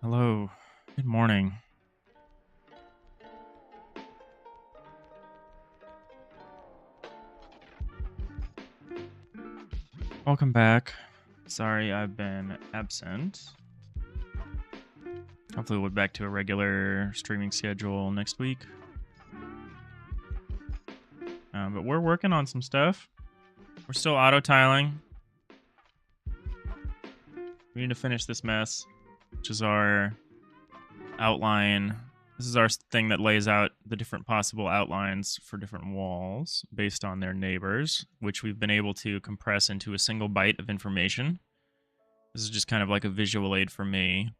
Hello. Good morning. Welcome back. Sorry I've been absent. Hopefully we'll be back to a regular streaming schedule next week. But we're working on some stuff. We're still auto-tiling. We need to finish this mess, which is our outline. This is our thing that lays out the different possible outlines for different walls based on their neighbors, which we've been able to compress into a single byte of information. This is just kind of like a visual aid for me.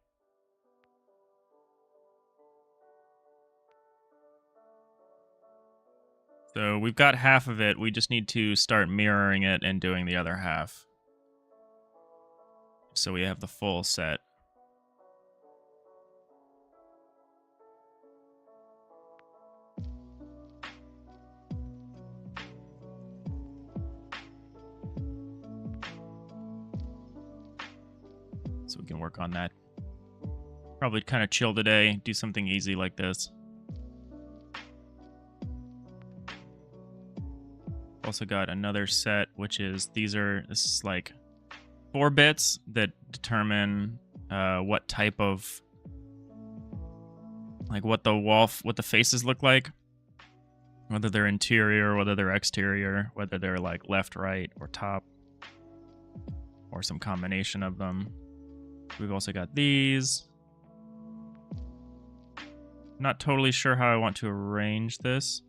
So we've got half of it. We just need to start mirroring it and doing the other half, so we have the full set. So we can work on that. Probably kind of chill today, do something easy like this. Also got another set, which is this is like 4 bits that determine what type of, like what the faces look like, whether they're interior, whether they're exterior, whether they're like left, right, or top, or some combination of them. We've also got these. Not totally sure how I want to arrange this.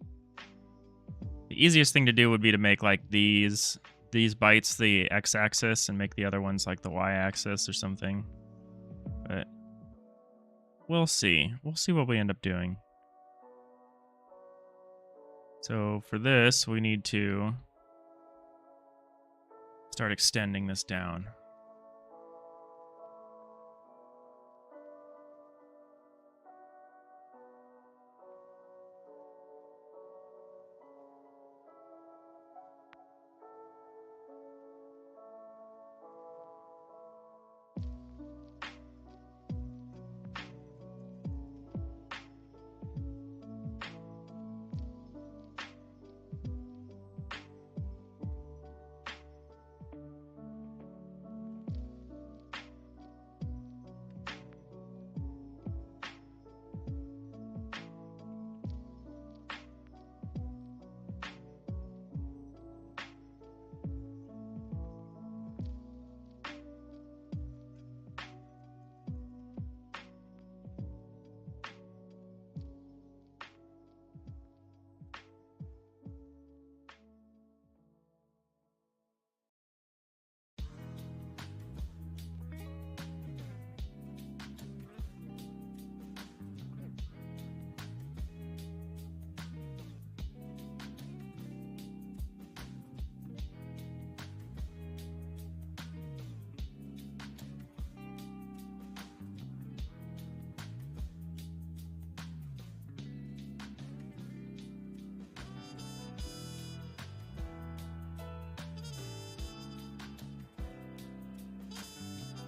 The easiest thing to do would be to make like these bytes the x-axis and make the other ones like the y-axis or something. But we'll see. We'll see what we end up doing. So for this, we need to start extending this down.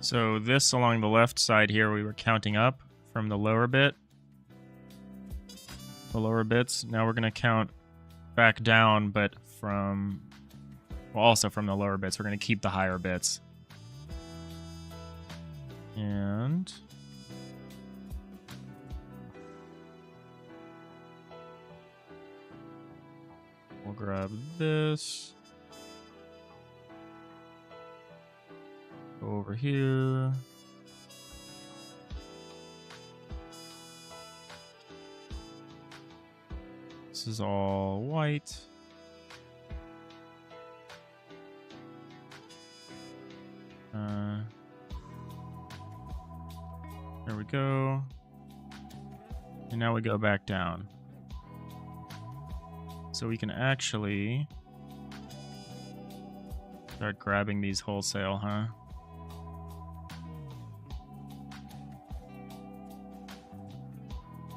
So this along the left side here, we were counting up from the lower bit. The lower bits. Now we're going to count back down, but from, well, also from the lower bits. We're going to keep the higher bits. And we'll grab this. Go over here. This is all white. There we go. And now we go back down. So we can actually start grabbing these wholesale, huh?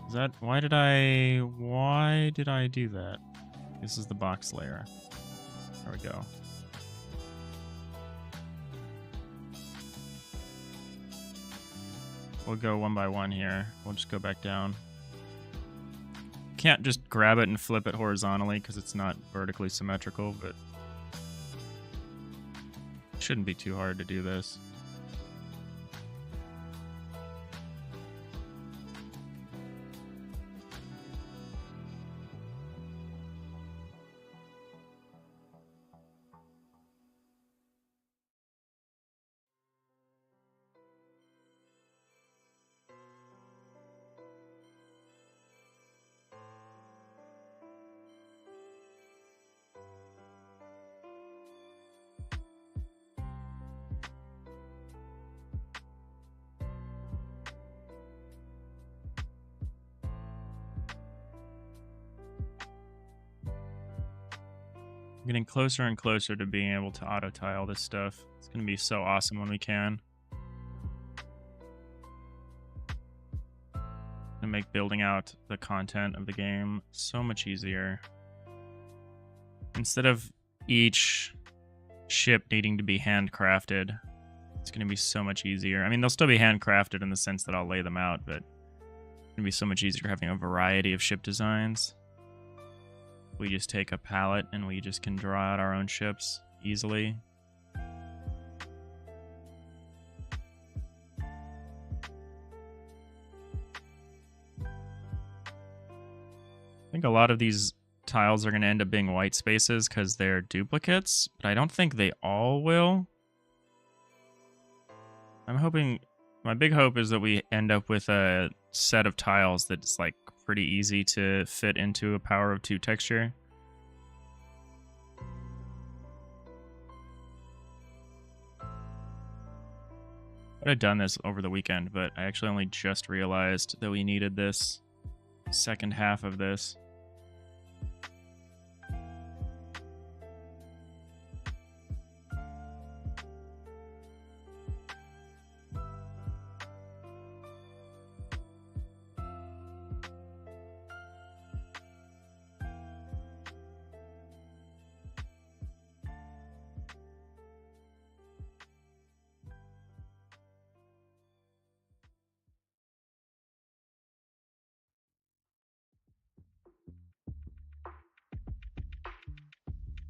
Is that, why did I do that? This is the box layer. There we go. We'll go one by one here. We'll just go back down. Can't just grab it and flip it horizontally because it's not vertically symmetrical, but it shouldn't be too hard to do this. I'm getting closer and closer to being able to auto tile this stuff. It's going to be so awesome when we can. And make building out the content of the game so much easier. Instead of each ship needing to be handcrafted, it's going to be so much easier. I mean, they'll still be handcrafted in the sense that I'll lay them out, but it's going to be so much easier having a variety of ship designs. We just take a palette and we just can draw out our own ships easily. I think a lot of these tiles are going to end up being white spaces because they're duplicates, but I don't think they all will. I'm hoping, my big hope is that we end up with a set of tiles that's like pretty easy to fit into a power of 2 texture. I would have done this over the weekend, but I actually only just realized that we needed this second half of this.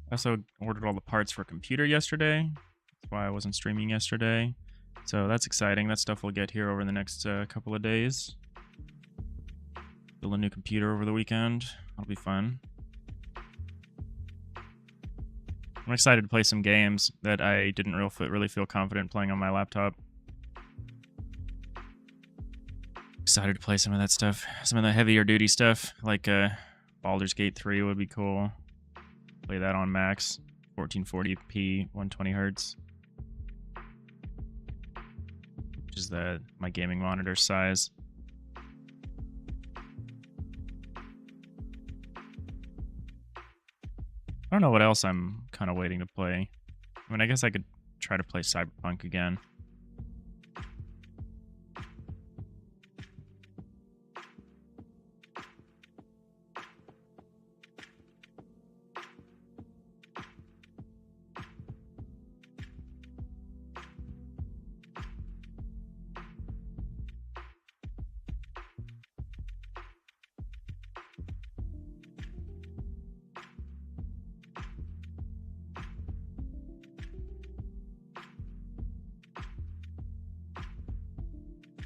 I also ordered all the parts for a computer yesterday. That's why I wasn't streaming yesterday. So that's exciting. That stuff will get here over the next couple of days. Build a new computer over the weekend. That'll be fun. I'm excited to play some games that I didn't really feel confident playing on my laptop. Excited to play some of that stuff. Some of the heavier duty stuff, like Baldur's Gate 3 would be cool. Play that on max, 1440p, 120 hertz, which is my gaming monitor size. I don't know what else I'm kind of waiting to play. I mean, I guess I could try to play Cyberpunk again.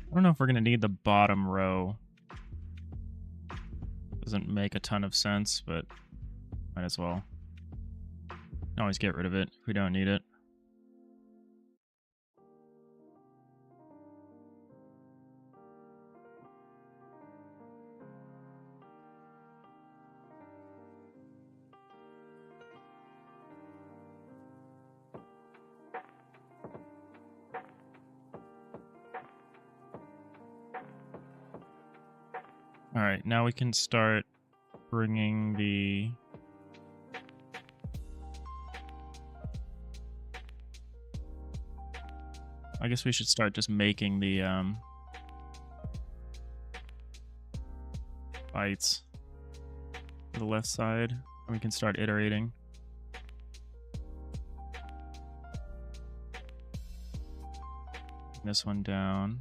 I don't know if we're going to need the bottom row. Doesn't make a ton of sense, but might as well. Can always get rid of it if we don't need it. All right, now we can start bringing the... I guess we should start just making the bytes to the left side, and we can start iterating. This one down.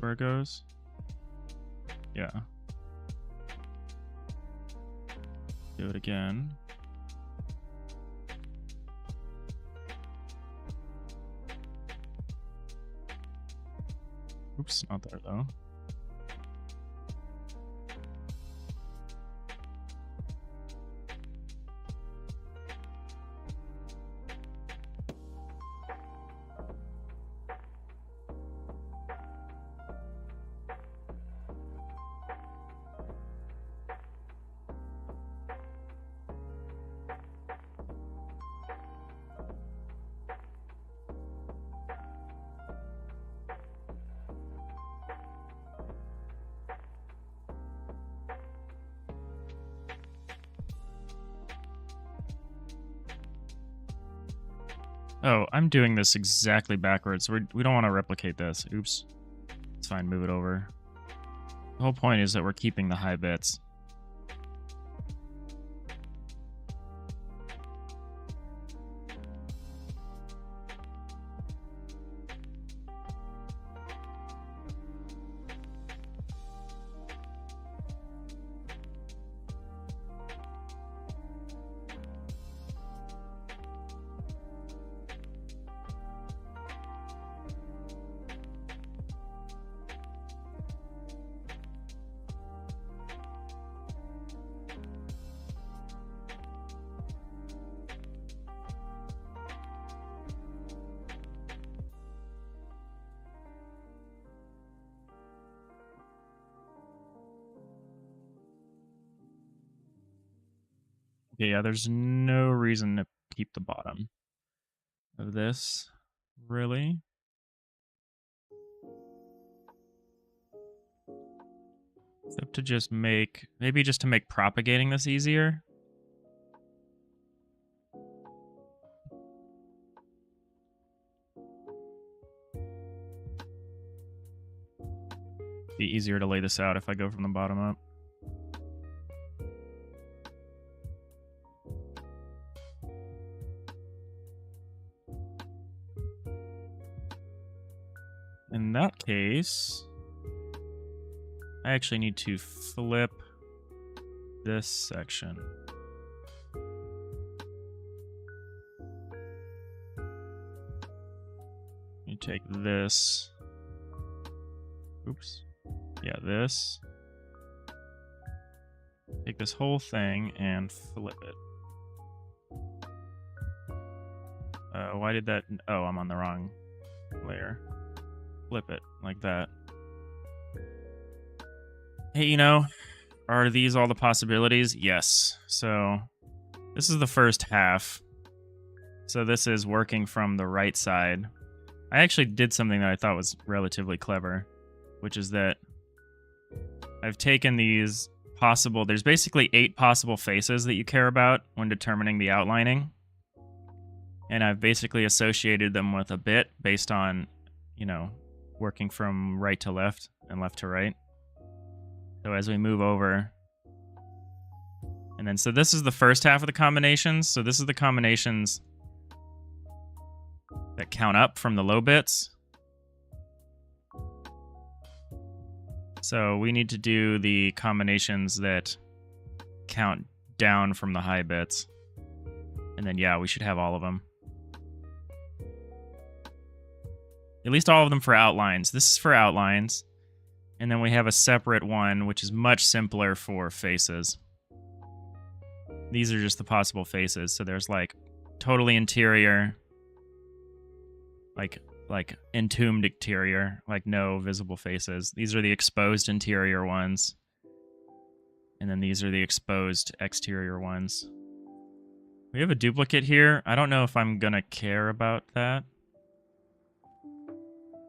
where it goes? Yeah. Do it again. Oops, not there though. Oh, I'm doing this exactly backwards. We don't want to replicate this. Oops. It's fine, move it over. The whole point is that we're keeping the high bits. Okay, yeah, there's no reason to keep the bottom of this, really. Except to just make, maybe just to make propagating this easier. Be easier to lay this out if I go from the bottom up. In that case, I actually need to flip this section. You take this. Oops. Yeah, this. Take this whole thing and flip it. Why did that? Oh, I'm on the wrong layer. Flip it like that. Hey, you know, are these all the possibilities? Yes. So this is the first half. So this is working from the right side. I actually did something that I thought was relatively clever, which is that I've taken these possible, there's basically 8 possible faces that you care about when determining the outlining. And I've basically associated them with a bit based on, you know, working from right to left and left to right. So as we move over, and then, so this is the first half of the combinations. So this is the combinations that count up from the low bits. So we need to do the combinations that count down from the high bits. And then, yeah, we should have all of them. At least all of them for outlines. This is for outlines. And then we have a separate one, which is much simpler for faces. These are just the possible faces. So there's like totally interior, like entombed interior, like no visible faces. These are the exposed interior ones. And then these are the exposed exterior ones. We have a duplicate here. I don't know if I'm gonna care about that.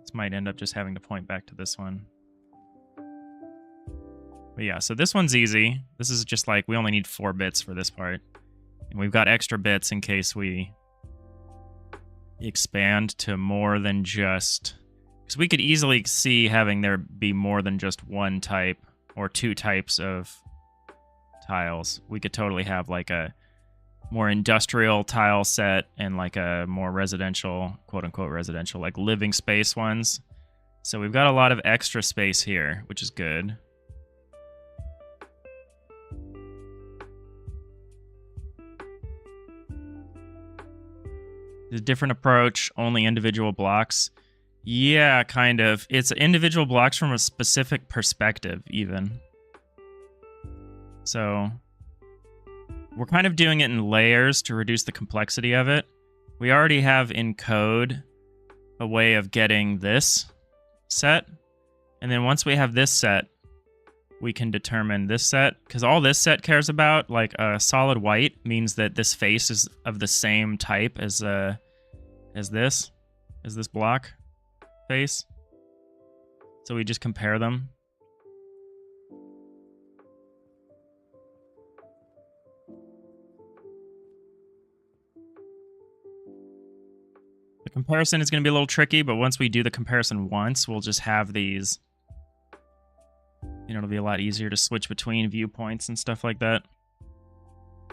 This might end up just having to point back to this one. But yeah, so this one's easy. This is just like, we only need 4 bits for this part. And we've got extra bits in case we expand to more than just... Because we could easily see having there be more than just one type or 2 types of tiles. We could totally have like a more industrial tile set and like a more residential, quote-unquote residential, like living space ones. So we've got a lot of extra space here, which is good. A different approach, only individual blocks. Yeah, kind of. It's individual blocks from a specific perspective, even. So we're kind of doing it in layers to reduce the complexity of it. We already have in code a way of getting this set. And then once we have this set, we can determine this set. Because all this set cares about, like a solid white, means that this face is of the same type as this block face. So we just compare them. The comparison is going to be a little tricky, but once we do the comparison once, we'll just have these. You know, it'll be a lot easier to switch between viewpoints and stuff like that.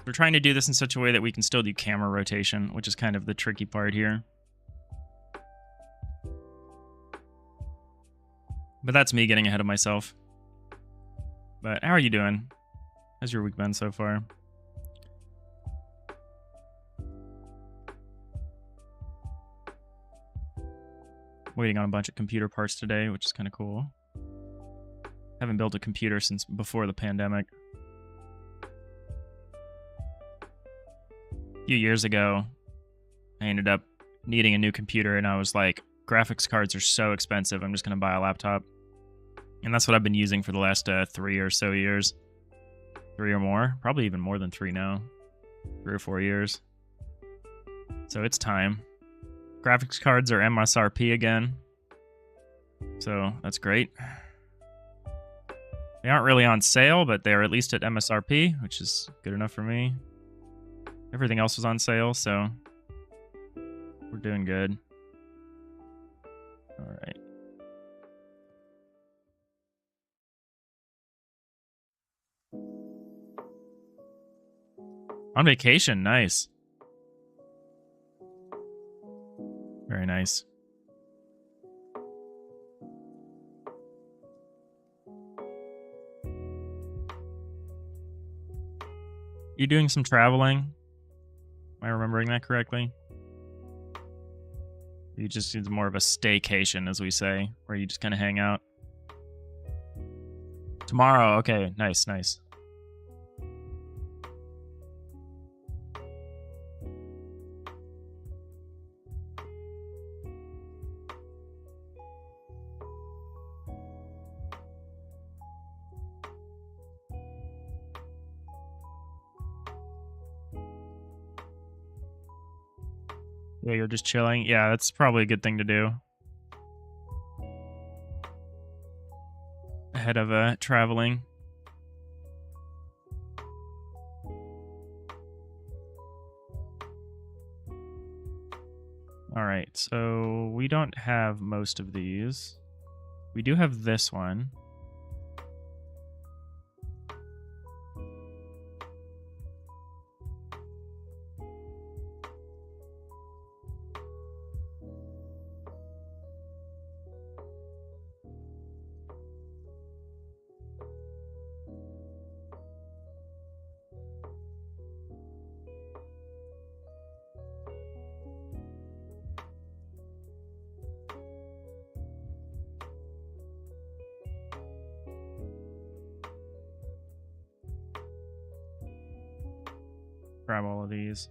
We're trying to do this in such a way that we can still do camera rotation, which is kind of the tricky part here. But that's me getting ahead of myself. But how are you doing? How's your week been so far? Waiting on a bunch of computer parts today, which is kind of cool. Haven't built a computer since before the pandemic. A few years ago, I ended up needing a new computer, and I was like, graphics cards are so expensive, I'm just going to buy a laptop. And that's what I've been using for the last 3 or so years. 3 or more. Probably even more than 3 now. 3 or 4 years. So it's time. Graphics cards are MSRP again. So that's great. They aren't really on sale, but they're at least at MSRP, which is good enough for me. Everything else was on sale, so we're doing good. All right. On vacation, nice. Very nice. You doing some traveling? Am I remembering that correctly? You just, it's more of a staycation, as we say, where you just kind of hang out. Tomorrow, okay, nice, nice. Yeah, you're just chilling. Yeah, that's probably a good thing to do. Ahead of traveling. All right, so we don't have most of these. We do have this one. Grab all of these.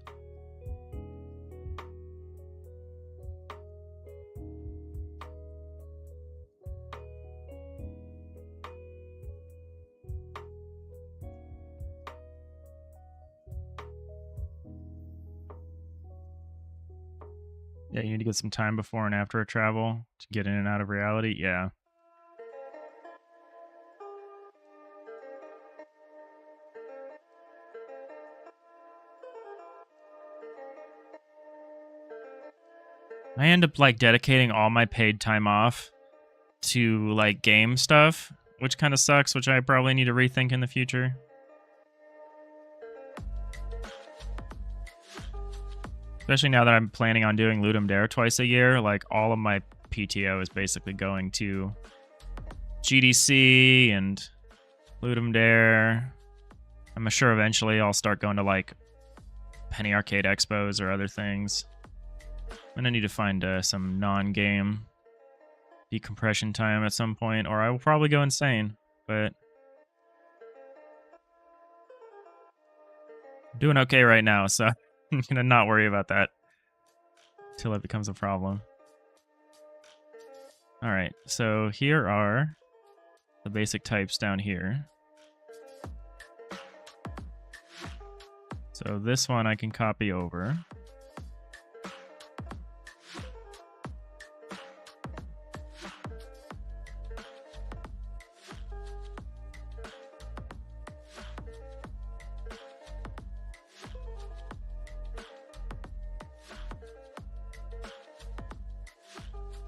Yeah, you need to get some time before and after a travel to get in and out of reality. Yeah. I end up like dedicating all my paid time off to like game stuff, which kind of sucks, which I probably need to rethink in the future. Especially now that I'm planning on doing Ludum Dare twice a year, like all of my PTO is basically going to GDC and Ludum Dare. I'm sure eventually I'll start going to like Penny Arcade Expos or other things. I'm gonna need to find some non-game decompression time at some point, or I will probably go insane, but I'm doing okay right now, so I'm gonna not worry about that until it becomes a problem. Alright, so here are the basic types down here. So this one I can copy over.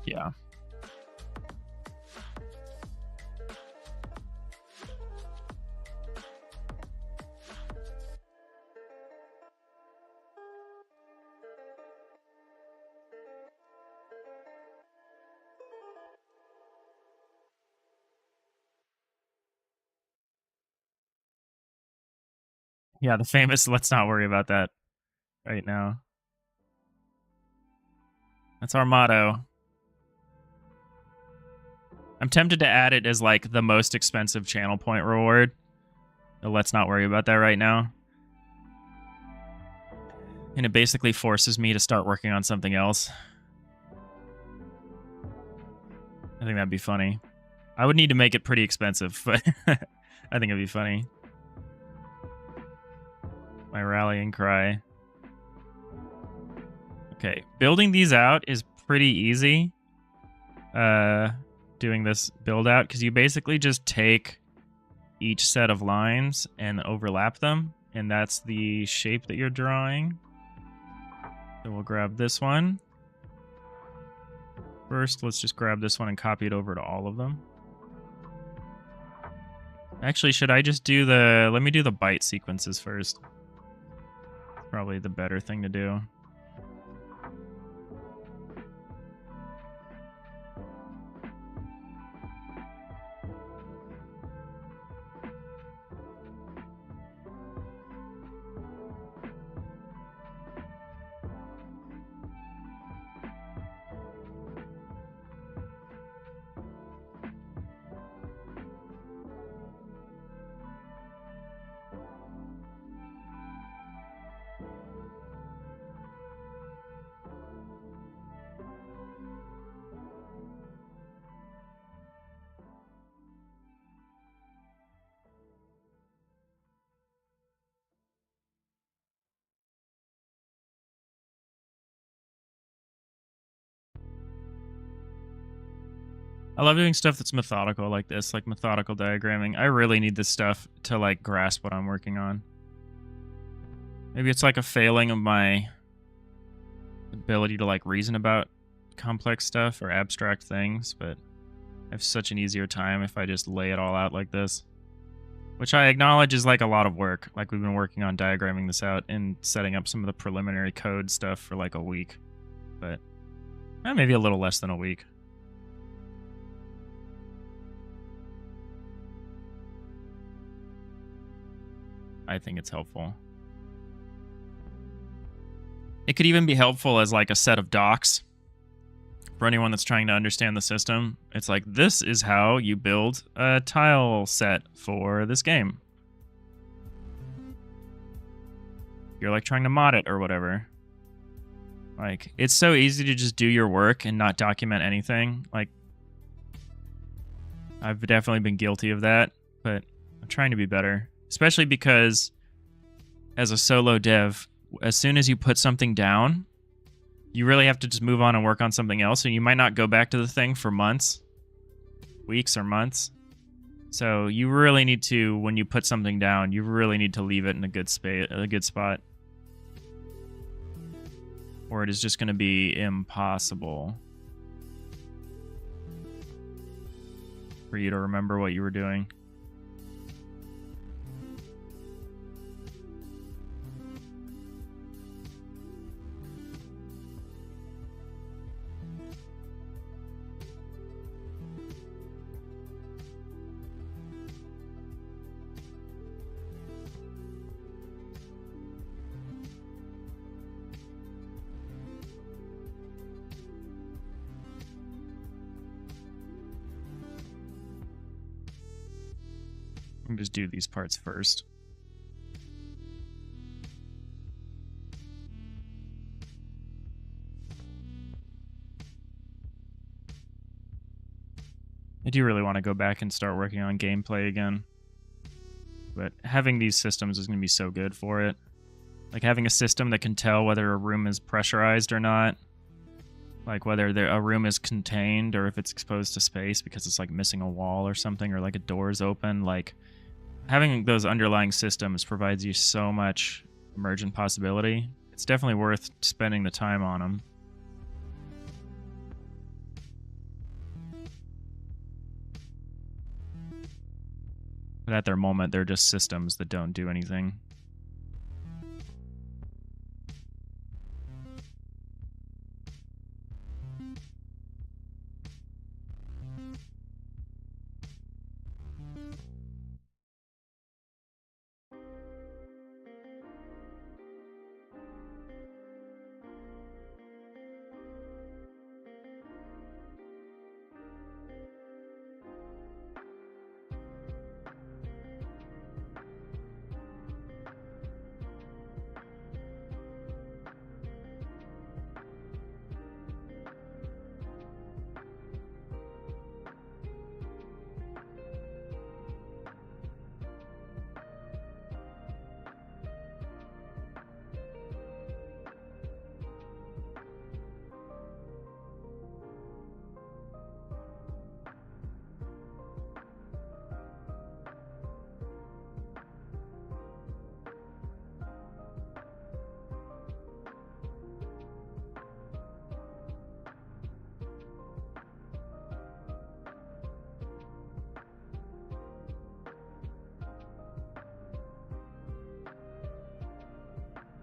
Yeah. Yeah, the famous let's not worry about that right now. That's our motto. I'm tempted to add it as like the most expensive channel point reward. So let's not worry about that right now. And it basically forces me to start working on something else. I think that'd be funny. I would need to make it pretty expensive, but I think it'd be funny. My rallying cry. Okay, building these out is pretty easy. Doing this build out, because you basically just take each set of lines and overlap them, and that's the shape that you're drawing. So we'll grab this one. First, let's just grab this one and copy it over to all of them. Actually, should I just do the... Let me do the byte sequences first. Probably the better thing to do. I love doing stuff that's methodical like this, like methodical diagramming. I really need this stuff to like grasp what I'm working on. Maybe it's like a failing of my ability to like reason about complex stuff or abstract things, but I have such an easier time if I just lay it all out like this. Which I acknowledge is like a lot of work. Like we've been working on diagramming this out and setting up some of the preliminary code stuff for like a week. But maybe a little less than a week. I think it's helpful. It could even be helpful as like a set of docs for anyone that's trying to understand the system. It's like, this is how you build a tile set for this game. You're like trying to mod it or whatever. Like, it's so easy to just do your work and not document anything. Like, I've definitely been guilty of that, but I'm trying to be better. Especially because, as a solo dev, as soon as you put something down, you really have to just move on and work on something else, and you might not go back to the thing for months, weeks, or months. So you really need to, when you put something down, you really need to leave it in a good spot. Or it is just going to be impossible for you to remember what you were doing. can just do these parts first. I do really want to go back and start working on gameplay again. But having these systems is going to be so good for it. Like having a system that can tell whether a room is pressurized or not. Like whether a room is contained or if it's exposed to space because it's like missing a wall or something, or like a door's open. Like having those underlying systems provides you so much emergent possibility. It's definitely worth spending the time on them. But at their moment, they're just systems that don't do anything.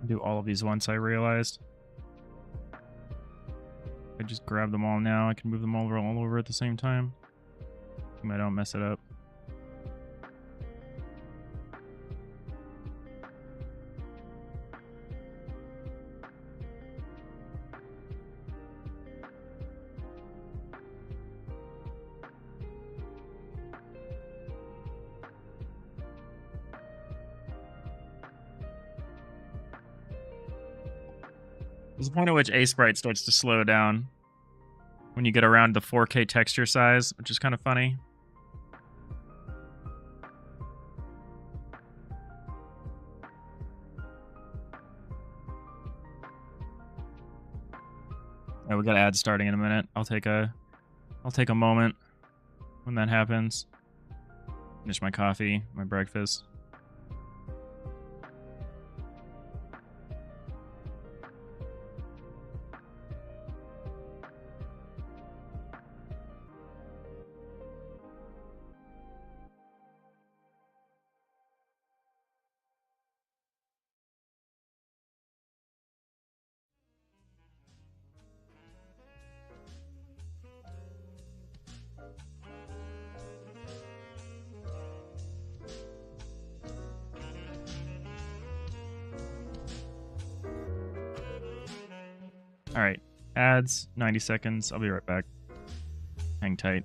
Do all of these once, I realized. I just grab them all now. I can move them all over at the same time. I don't mess it up. There's a point at which A-Sprite starts to slow down when you get around the 4K texture size, which is kind of funny. Yeah, we got ads starting in a minute. I'll take a moment when that happens. Finish my coffee, my breakfast. All right, ads, 90 seconds. I'll be right back. Hang tight.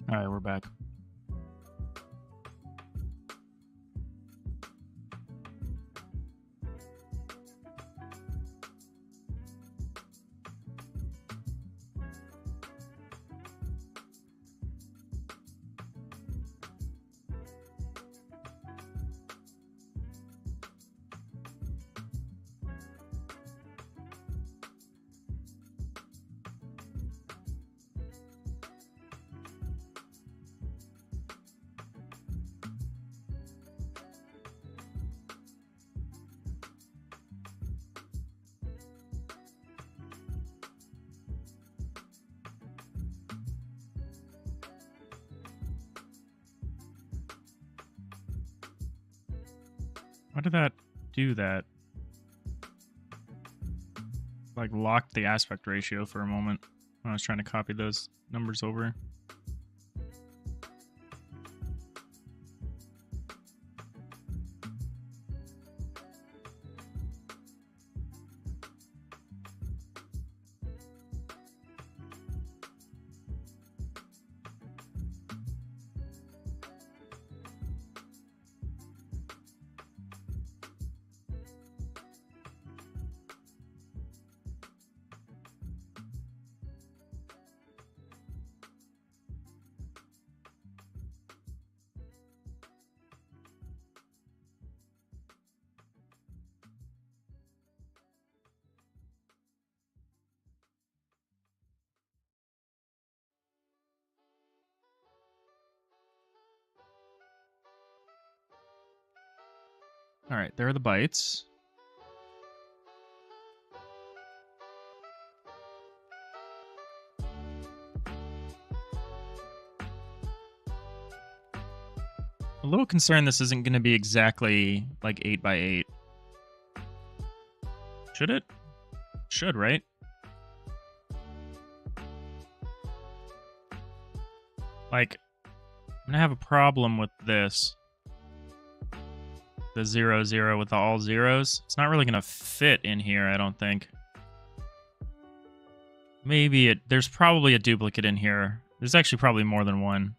All right, we're back. Why did that do that? Like locked the aspect ratio for a moment when I was trying to copy those numbers over. All right, there are the bytes. A little concerned this isn't going to be exactly like 8 by 8. Should it? Should, right? Like, I'm going to have a problem with this. The 0, 0 with the all zeros. It's not really going to fit in here, I don't think. Maybe there's probably a duplicate in here. There's actually probably more than one.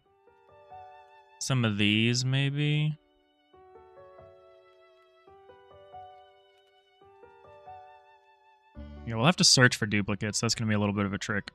Some of these, maybe. Yeah, we'll have to search for duplicates. That's going to be a little bit of a trick.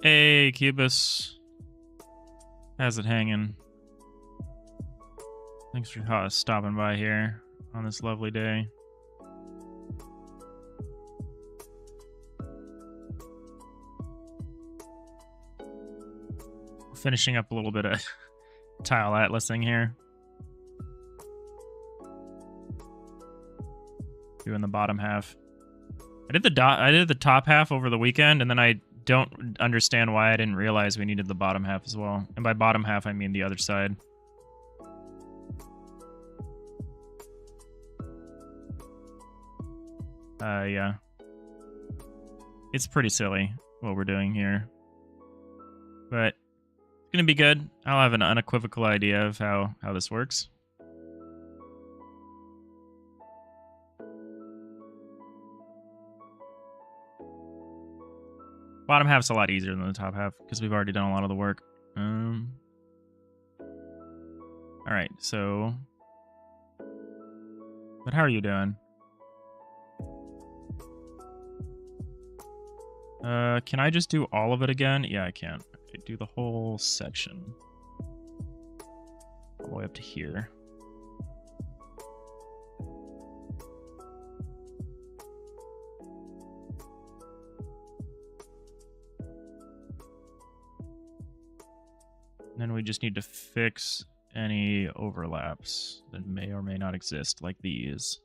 Hey, Cubus. How's it hanging? Thanks for stopping by here on this lovely day. Finishing up a little bit of tile atlasing here. doing the bottom half. I did the top half over the weekend, and then I don't understand why I didn't realize we needed the bottom half as well. And by bottom half, I mean the other side. Yeah. It's pretty silly what we're doing here. But it's gonna be good. I'll have an unequivocal idea of how this works. Bottom half's a lot easier than the top half because we've already done a lot of the work. All right, so... But how are you doing? Can I just do all of it again? Yeah, I can. Okay, do the whole section. All the way up to here. And then we just need to fix any overlaps that may or may not exist, like these.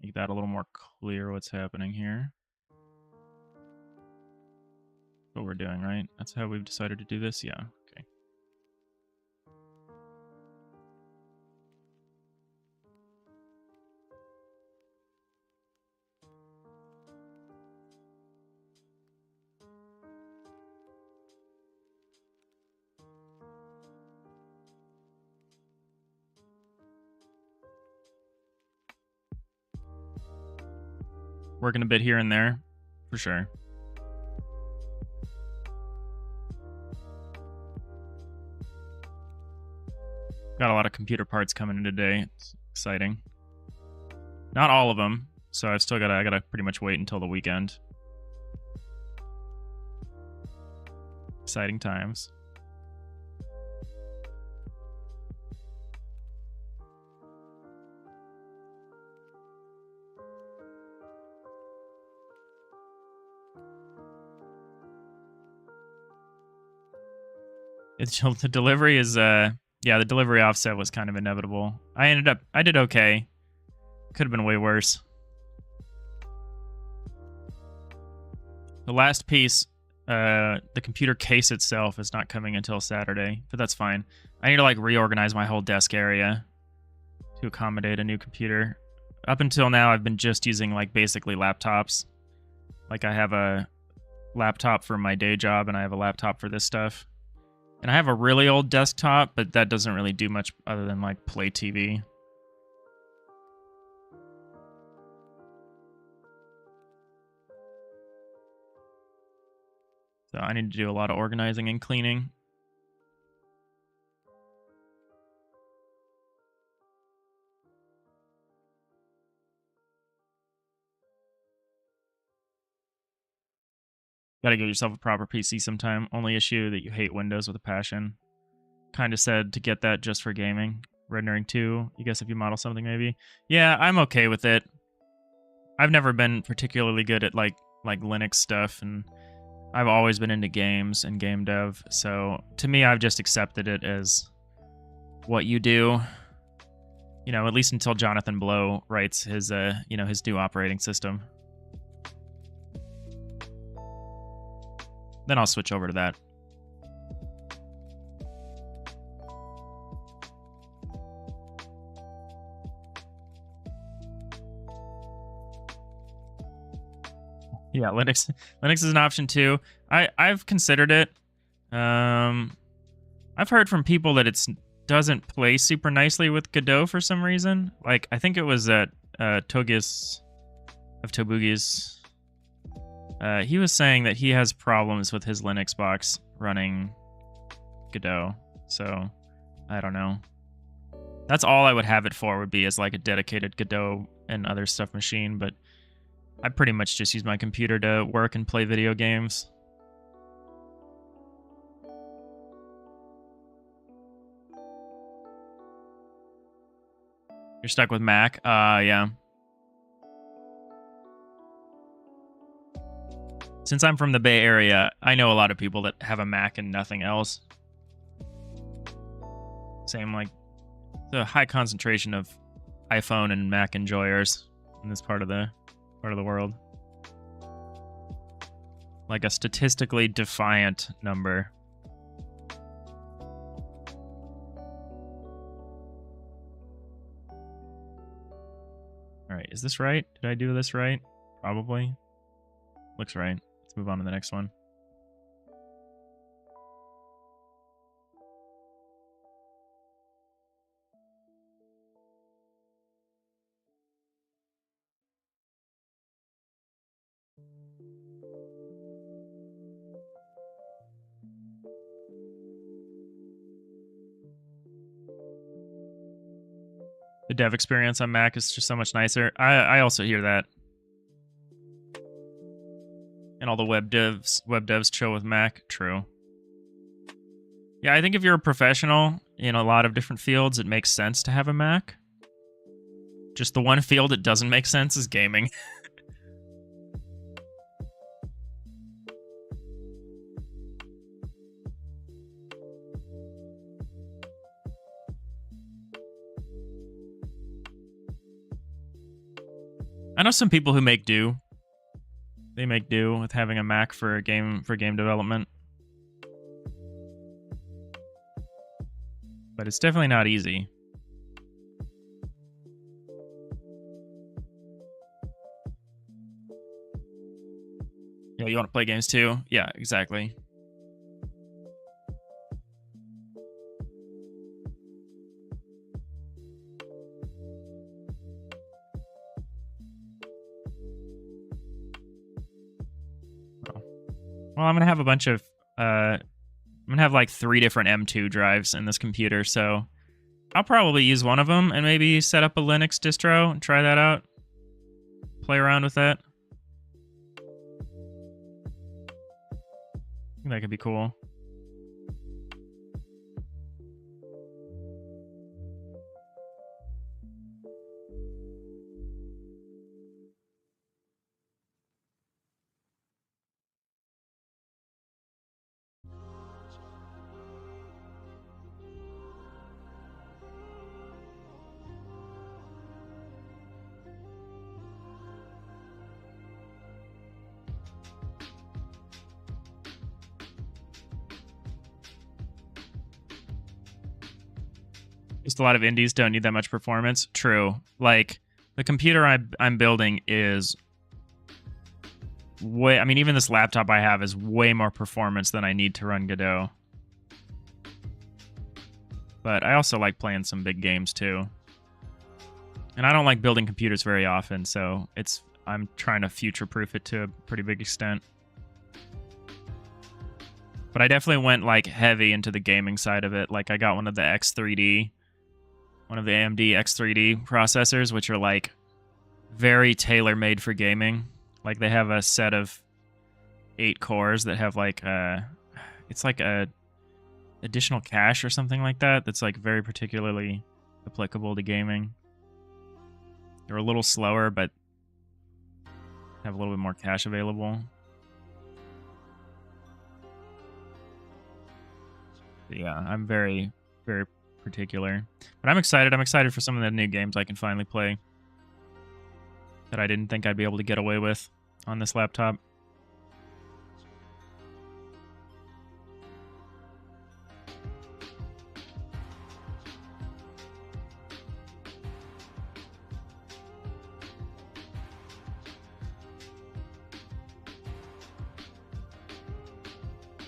Make that a little more clear what's happening here. What we're doing, right? That's how we've decided to do this? Yeah, okay. Working a bit here and there, for sure. Got a lot of computer parts coming in today. It's exciting. Not all of them, so I gotta pretty much wait until the weekend. Exciting times. The delivery is, yeah, the delivery offset was kind of inevitable. I did okay. Could have been way worse. The last piece, the computer case itself is not coming until Saturday, but that's fine. I need to, like, reorganize my whole desk area to accommodate a new computer. Up until now, I've been just using, like, basically laptops. Like, I have a laptop for my day job, and I have a laptop for this stuff. And I have a really old desktop, but that doesn't really do much other than, like, play TV. So I need to do a lot of organizing and cleaning. Gotta get yourself a proper PC sometime. Only issue that you hate Windows with a passion. Kind of said to get that just for gaming. Rendering 2, I guess if you model something maybe. Yeah, I'm okay with it. I've never been particularly good at like Linux stuff, and I've always been into games and game dev. So to me, I've just accepted it as what you do. You know, at least until Jonathan Blow writes his his new operating system. Then I'll switch over to that. Yeah, Linux is an option too. I've considered it. I've heard from people that it doesn't play super nicely with Godot for some reason. Like, I think it was at Togis of Tobugis. He was saying that he has problems with his Linux box running Godot. So, I don't know. That's all I would have it for, would be as like a dedicated Godot and other stuff machine, but I pretty much just use my computer to work and play video games. You're stuck with Mac? Yeah. Since I'm from the Bay Area, I know a lot of people that have a Mac and nothing else. Same a high concentration of iPhone and Mac enjoyers in this part of the world. Like a statistically defiant number. All right, is this right? Did I do this right? Probably. Looks right. Let's move on to the next one. The dev experience on Mac is just so much nicer. I also hear that. And all the web devs chill with Mac. True. Yeah, I think if you're a professional in a lot of different fields, it makes sense to have a Mac. Just the one field it doesn't make sense is gaming. I know some people who make do. They make do with having a Mac for game development. But it's definitely not easy. Yeah, you want to play games too? Yeah, exactly. Well, I'm gonna have a bunch of I'm gonna have like 3 different M2 drives in this computer, so I'll probably use one of them and maybe set up a Linux distro and try that out. Play around with that. I think that could be cool. Just a lot of indies don't need that much performance. True. Like, the computer I'm building is way... I mean, even this laptop I have is way more performance than I need to run Godot. But I also like playing some big games, too. And I don't like building computers very often, so I'm trying to future-proof it to a pretty big extent. But I definitely went, like, heavy into the gaming side of it. Like, I got one of the AMD X3D processors, which are, like, very tailor-made for gaming. Like, they have a set of 8 cores that have, like, it's like a additional cache or something like that that's, like, very particularly applicable to gaming. They're a little slower, but have a little bit more cache available. But yeah, I'm very, very particular. But I'm excited. I'm excited for some of the new games I can finally play that I didn't think I'd be able to get away with on this laptop.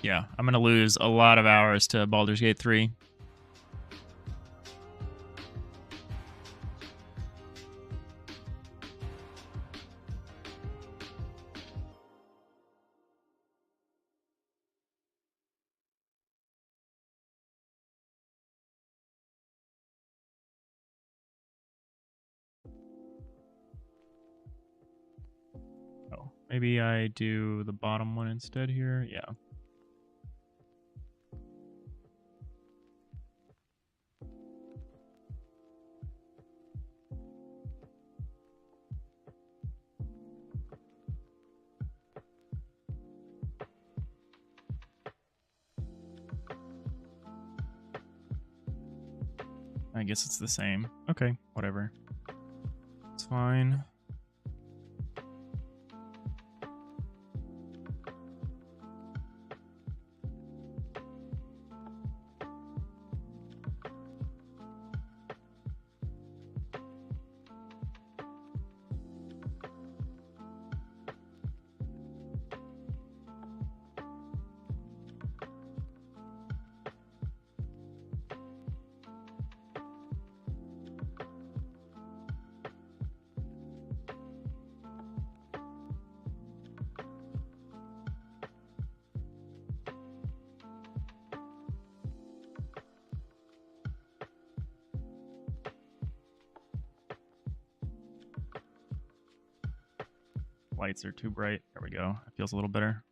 Yeah, I'm going to lose a lot of hours to Baldur's Gate 3. Oh, maybe I do the bottom one instead here. Yeah. I guess it's the same. Okay, whatever. It's fine. Lights are too bright. There we go. It feels a little better.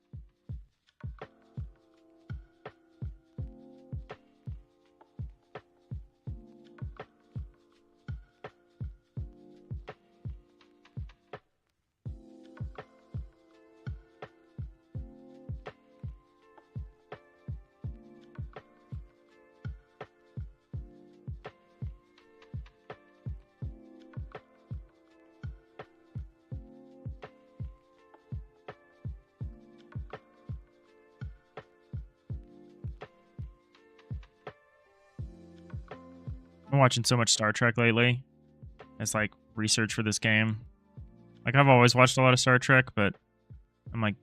I'm watching so much Star Trek lately. It's like research for this game. Like I've always watched a lot of Star Trek, but I'm like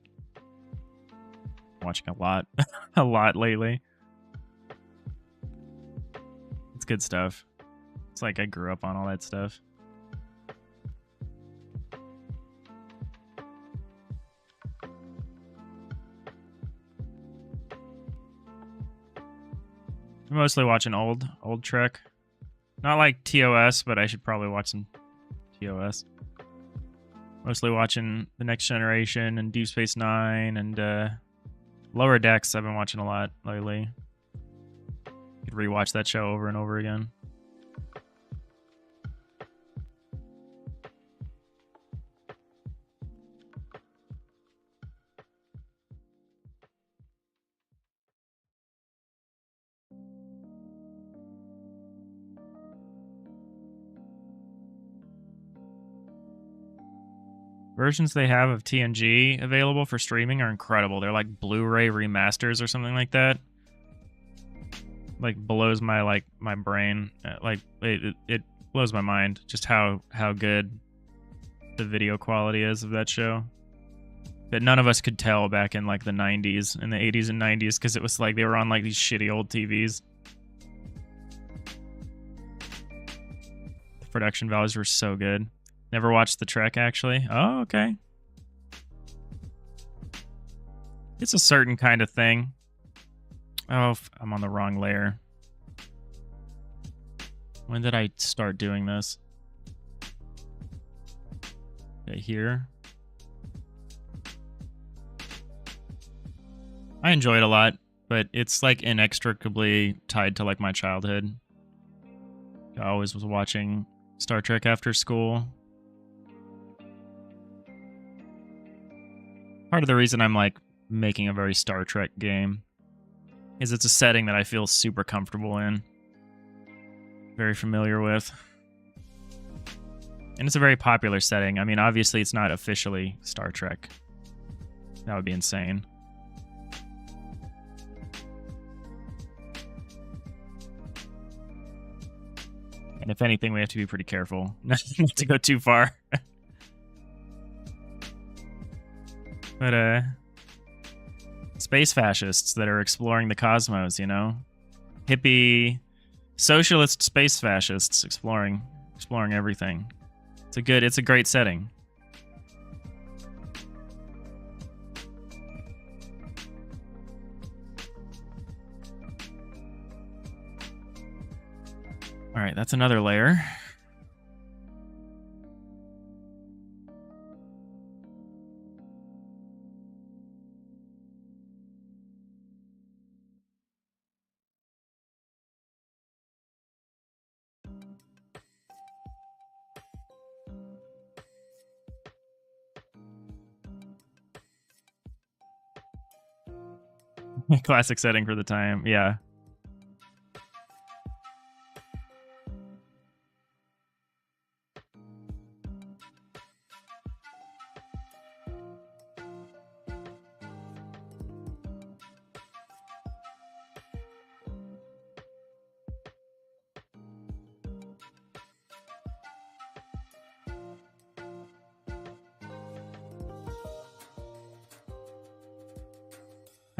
watching a lot, a lot lately. It's good stuff. It's like I grew up on all that stuff. I'm mostly watching old Trek. Not like TOS, but I should probably watch some TOS. Mostly watching The Next Generation and Deep Space Nine and Lower Decks. I've been watching a lot lately. Could rewatch that show over and over again. Versions they have of TNG available for streaming are incredible. They're like Blu-ray remasters or something like that. Like blows my my brain. Like it blows my mind just how good the video quality is of that show. That none of us could tell back in like the 90s and the 80s and 90s because it was like they were on like these shitty old TVs. The production values were so good. Never watched the Trek, actually. Oh, okay. It's a certain kind of thing. Oh, I'm on the wrong layer. When did I start doing this? Okay, here. I enjoy it a lot, but it's like inextricably tied to like my childhood. I always was watching Star Trek after school. Part of the reason I'm like making a very Star Trek game is it's a setting that I feel super comfortable in, very familiar with. And it's a very popular setting. I mean, obviously it's not officially Star Trek. That would be insane. And if anything, we have to be pretty careful not to go too far. But, space fascists that are exploring the cosmos, you know? Hippie, socialist space fascists exploring everything. It's a great setting. All right, that's another layer. Classic setting for the time, yeah.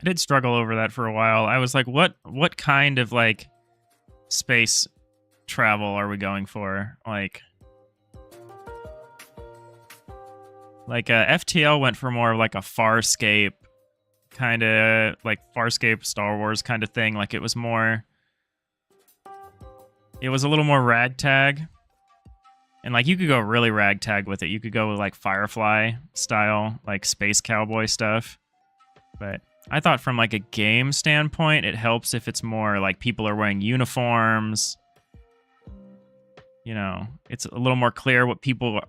I did struggle over that for a while. I was like, what kind of like space travel are we going for? Like FTL went for more of like a Farscape kind of like Farscape Star Wars kind of thing. Like it was a little more ragtag. And like you could go really ragtag with it. You could go with like Firefly style, like space cowboy stuff. But I thought from like a game standpoint, it helps if it's more like people are wearing uniforms. You know, it's a little more clear what people's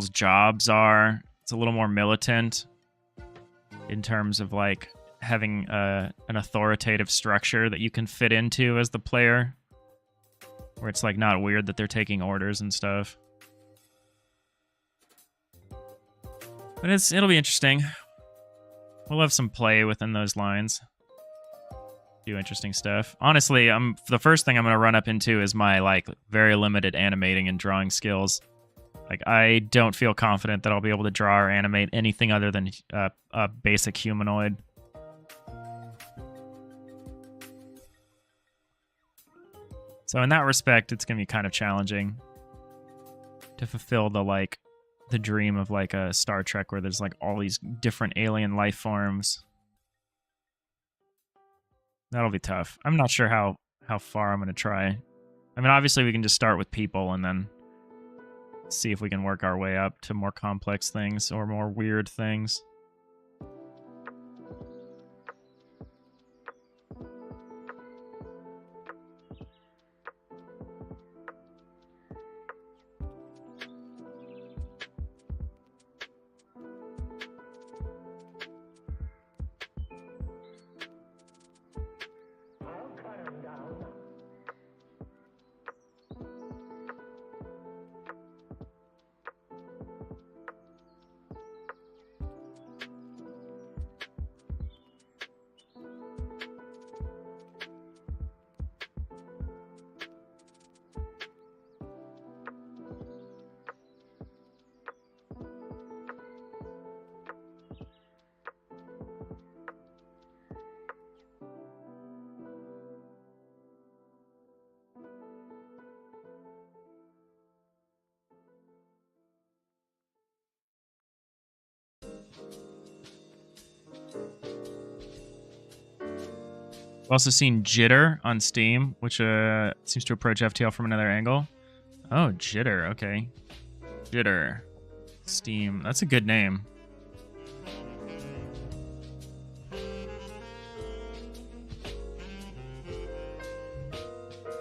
jobs are. It's a little more militant in terms of like having an authoritative structure that you can fit into as the player, where it's like not weird that they're taking orders and stuff. But it'll be interesting. We'll have some play within those lines. Do interesting stuff. Honestly, the first thing I'm going to run up into is my like very limited animating and drawing skills. Like I don't feel confident that I'll be able to draw or animate anything other than a basic humanoid. So in that respect, it's going to be kind of challenging to fulfill the dream of like a Star Trek where there's like all these different alien life forms. That'll be tough. I'm not sure how far I'm going to try. I mean, obviously we can just start with people and then see if we can work our way up to more complex things or more weird things. I've also seen Jitter on Steam, which seems to approach FTL from another angle. Oh, Jitter, okay. Jitter. Steam. That's a good name.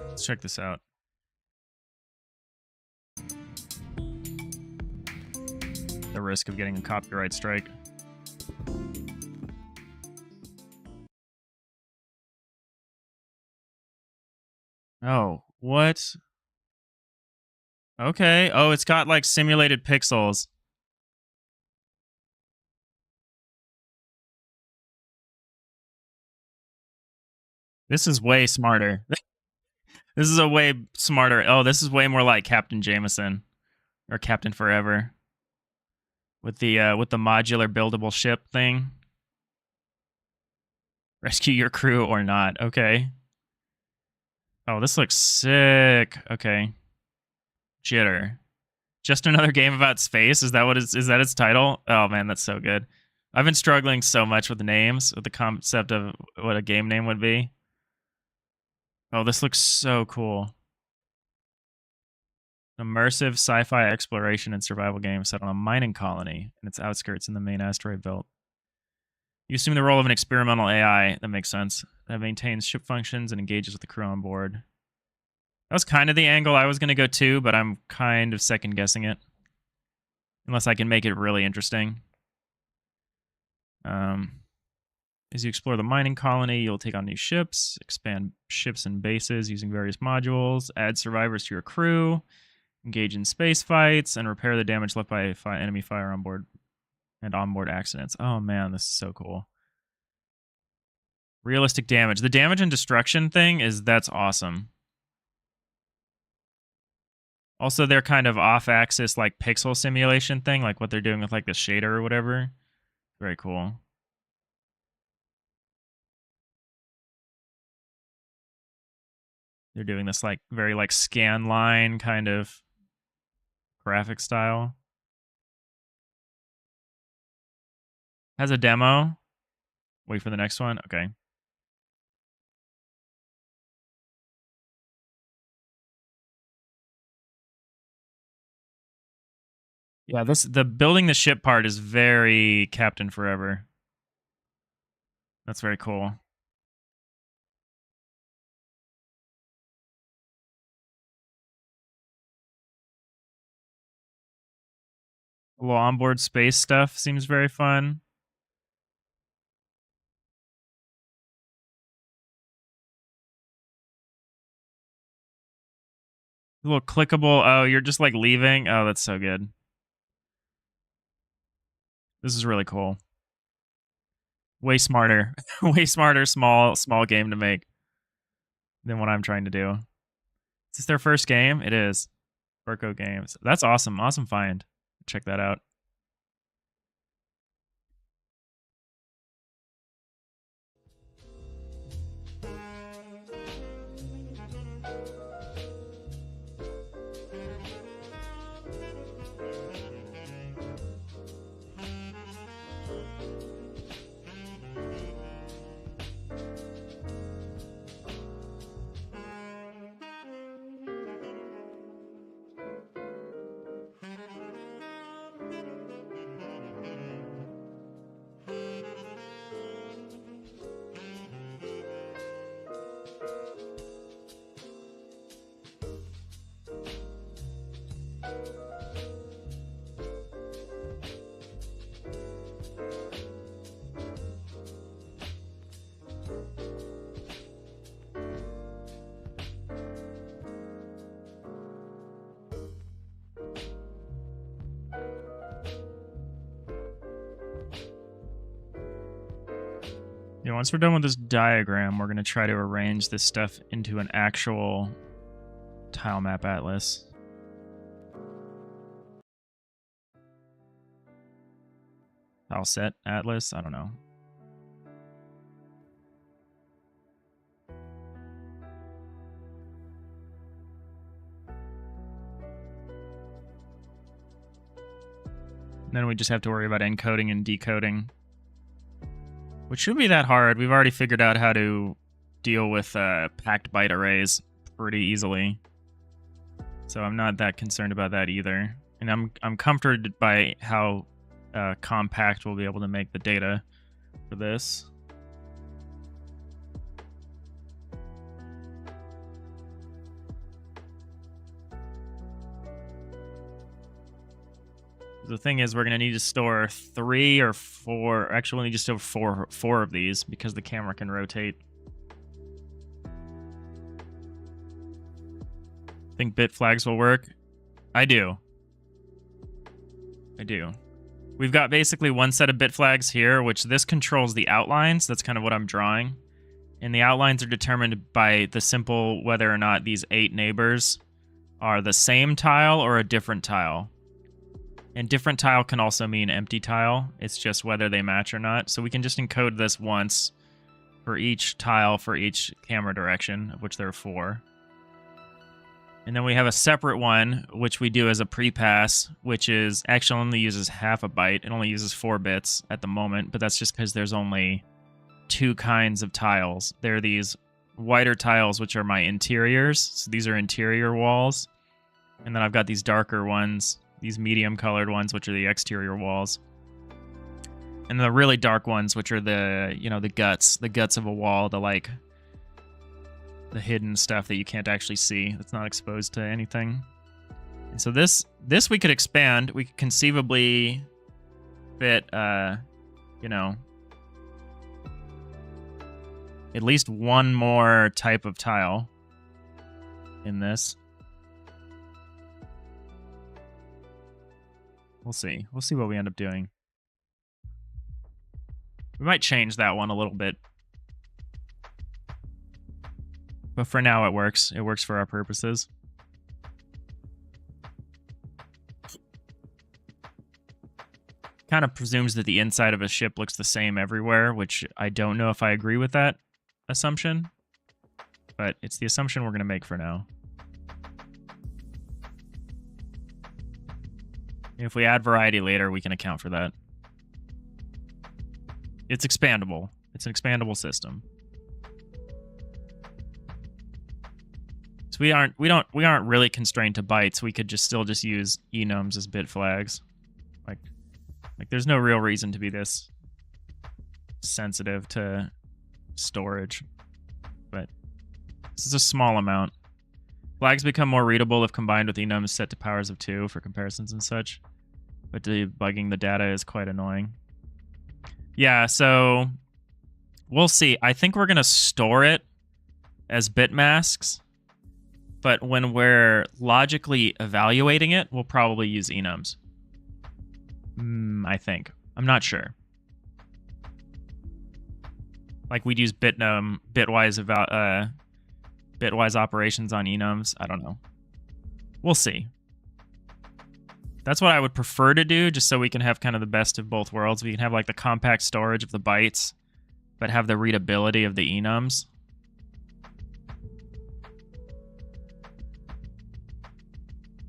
Let's check this out. The risk of getting a copyright strike. Oh, what? Okay. Oh, it's got like simulated pixels. This is way smarter. This is a way smarter. Oh, this is way more like Captain Jameson or Captain Forever with the modular buildable ship thing. Rescue your crew or not. Okay. Oh, this looks sick. Okay. Jitter. Just another game about space? Is that its title? Oh man, that's so good. I've been struggling so much with names, with the concept of what a game name would be. Oh, this looks so cool. Immersive sci-fi exploration and survival game set on a mining colony and its outskirts in the main asteroid belt. You assume the role of an experimental AI. That makes sense. That maintains ship functions and engages with the crew on board. That was kind of the angle I was going to go to, but I'm kind of second-guessing it. Unless I can make it really interesting. As you explore the mining colony, you'll take on new ships, expand ships and bases using various modules, add survivors to your crew, engage in space fights, and repair the damage left by enemy fire on board and onboard accidents. Oh man, this is so cool. Realistic damage. The damage and destruction thing that's awesome. Also, their kind of off-axis like pixel simulation thing, like what they're doing with like the shader or whatever. Very cool. They're doing this like very like scan line kind of graphic style. Has a demo. Wait for the next one. Okay. Yeah, the building the ship part is very Captain Forever. That's very cool. A little onboard space stuff seems very fun. A little clickable. Oh, you're just like leaving. Oh, that's so good. This is really cool. Way smarter. Way smarter small game to make than what I'm trying to do. Is this their first game? It is. Burko Games. That's awesome. Awesome find. Check that out. Yeah, once we're done with this diagram, we're going to try to arrange this stuff into an actual tile map atlas. Tile set atlas? I don't know. Then we just have to worry about encoding and decoding, which shouldn't be that hard. We've already figured out how to deal with packed byte arrays pretty easily, so I'm not that concerned about that either. And I'm comforted by how compact we'll be able to make the data for this. The thing is, we're going to need to store 3 or 4. Actually, we'll need to store four of these because the camera can rotate. Think bit flags will work? I do. We've got basically one set of bit flags here, which this controls the outlines. That's kind of what I'm drawing. And the outlines are determined by the simple whether or not these 8 neighbors are the same tile or a different tile. And different tile can also mean empty tile. It's just whether they match or not. So we can just encode this once for each tile for each camera direction, of which there are 4. And then we have a separate one, which we do as a pre-pass, which is actually only uses half a byte. It only uses 4 bits at the moment, but that's just because there's only 2 kinds of tiles. There are these whiter tiles, which are my interiors. So these are interior walls. And then I've got these darker ones, these medium colored ones, which are the exterior walls. And the really dark ones, which are the, you know, the guts of a wall, the hidden stuff that you can't actually see, that's not exposed to anything. And so this we could expand. We could conceivably fit, you know, at least one more type of tile in this. We'll see. We'll see what we end up doing. We might change that one a little bit. But for now, it works. It works for our purposes. Kind of presumes that the inside of a ship looks the same everywhere, which I don't know if I agree with that assumption. but it's the assumption we're going to make for now. If we add variety later, we can account for that. It's expandable. It's an expandable system. So we aren't really constrained to bytes. We could still use enums as bit flags. Like there's no real reason to be this sensitive to storage. But this is a small amount. Flags become more readable if combined with enums set to powers of 2 for comparisons and such. But debugging the data is quite annoying. Yeah, so we'll see. I think we're going to store it as bit masks. But when we're logically evaluating it, we'll probably use enums. I think. I'm not sure. Like we'd use bitwise operations on enums. I don't know. We'll see. That's what I would prefer to do, just so we can have kind of the best of both worlds. We can have like the compact storage of the bytes, but have the readability of the enums.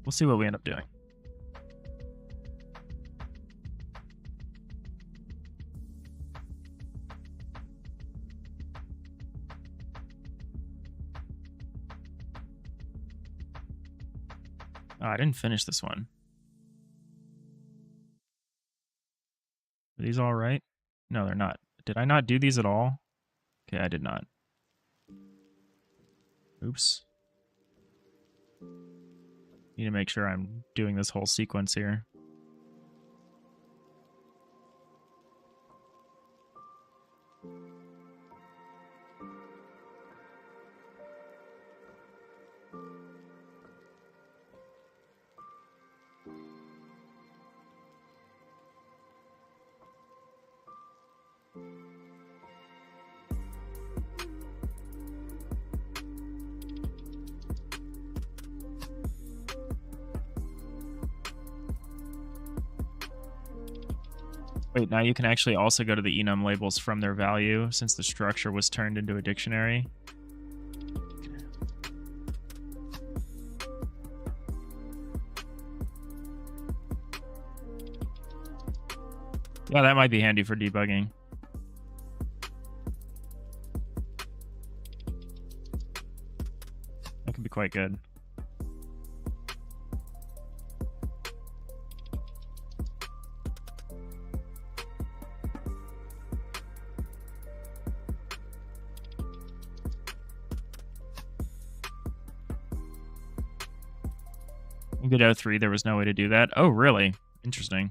We'll see what we end up doing. Oh, I didn't finish this one. Are these all right? No, they're not. Did I not do these at all? Okay, I did not. Oops. Need to make sure I'm doing this whole sequence here. Wait, now you can actually also go to the enum labels from their value since the structure was turned into a dictionary. Yeah, that might be handy for debugging. That could be quite good. In Godot 3, there was no way to do that. Oh, really? Interesting.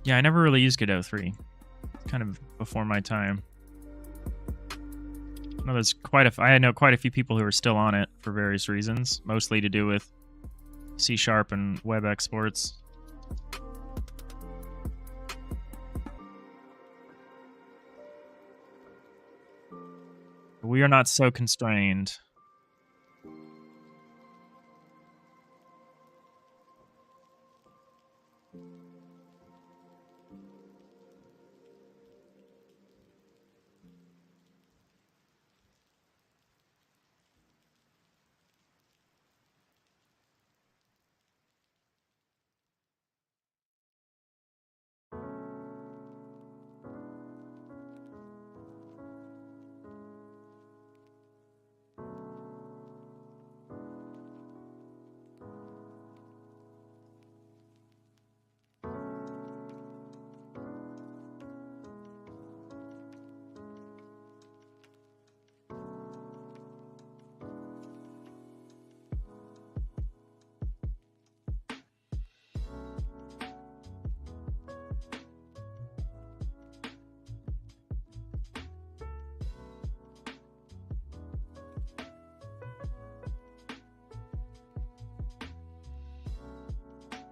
Yeah, I never really used Godot 3. It's kind of before my time. No, there's I know quite a few people who are still on it for various reasons, mostly to do with C# and web exports. We are not so constrained.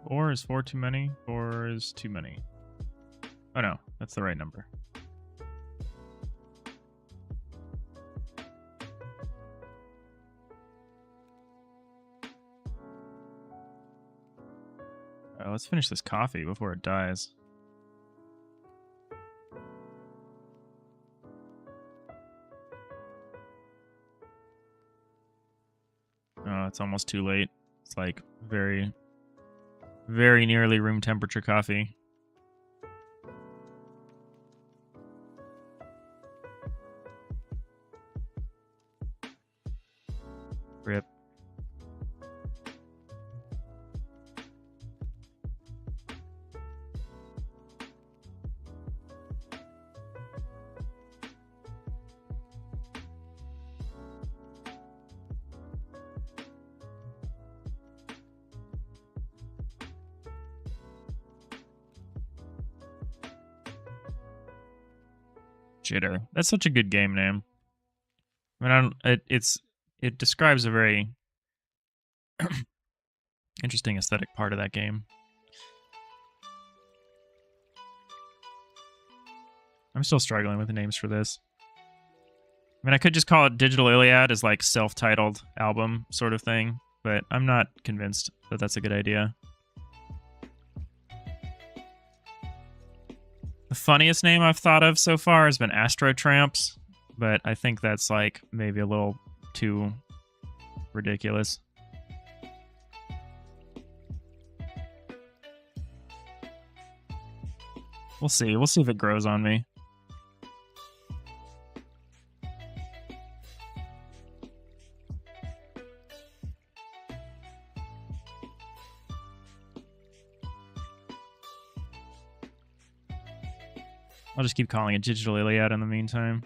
Four is 4 too many? 4 is too many. Oh no, that's the right number. Let's finish this coffee before it dies. Oh, it's almost too late. It's like very, very nearly room temperature coffee. Rip. Jitter. That's such a good game name. I mean, it describes a very interesting aesthetic part of that game. I'm still struggling with the names for this. I mean, I could just call it Digital Iliad as like self-titled album sort of thing, but I'm not convinced that that's a good idea. The funniest name I've thought of so far has been Astro Tramps, but I think that's like maybe a little too ridiculous. We'll see. We'll see if it grows on me. I'll just keep calling it Digital Iliad in the meantime.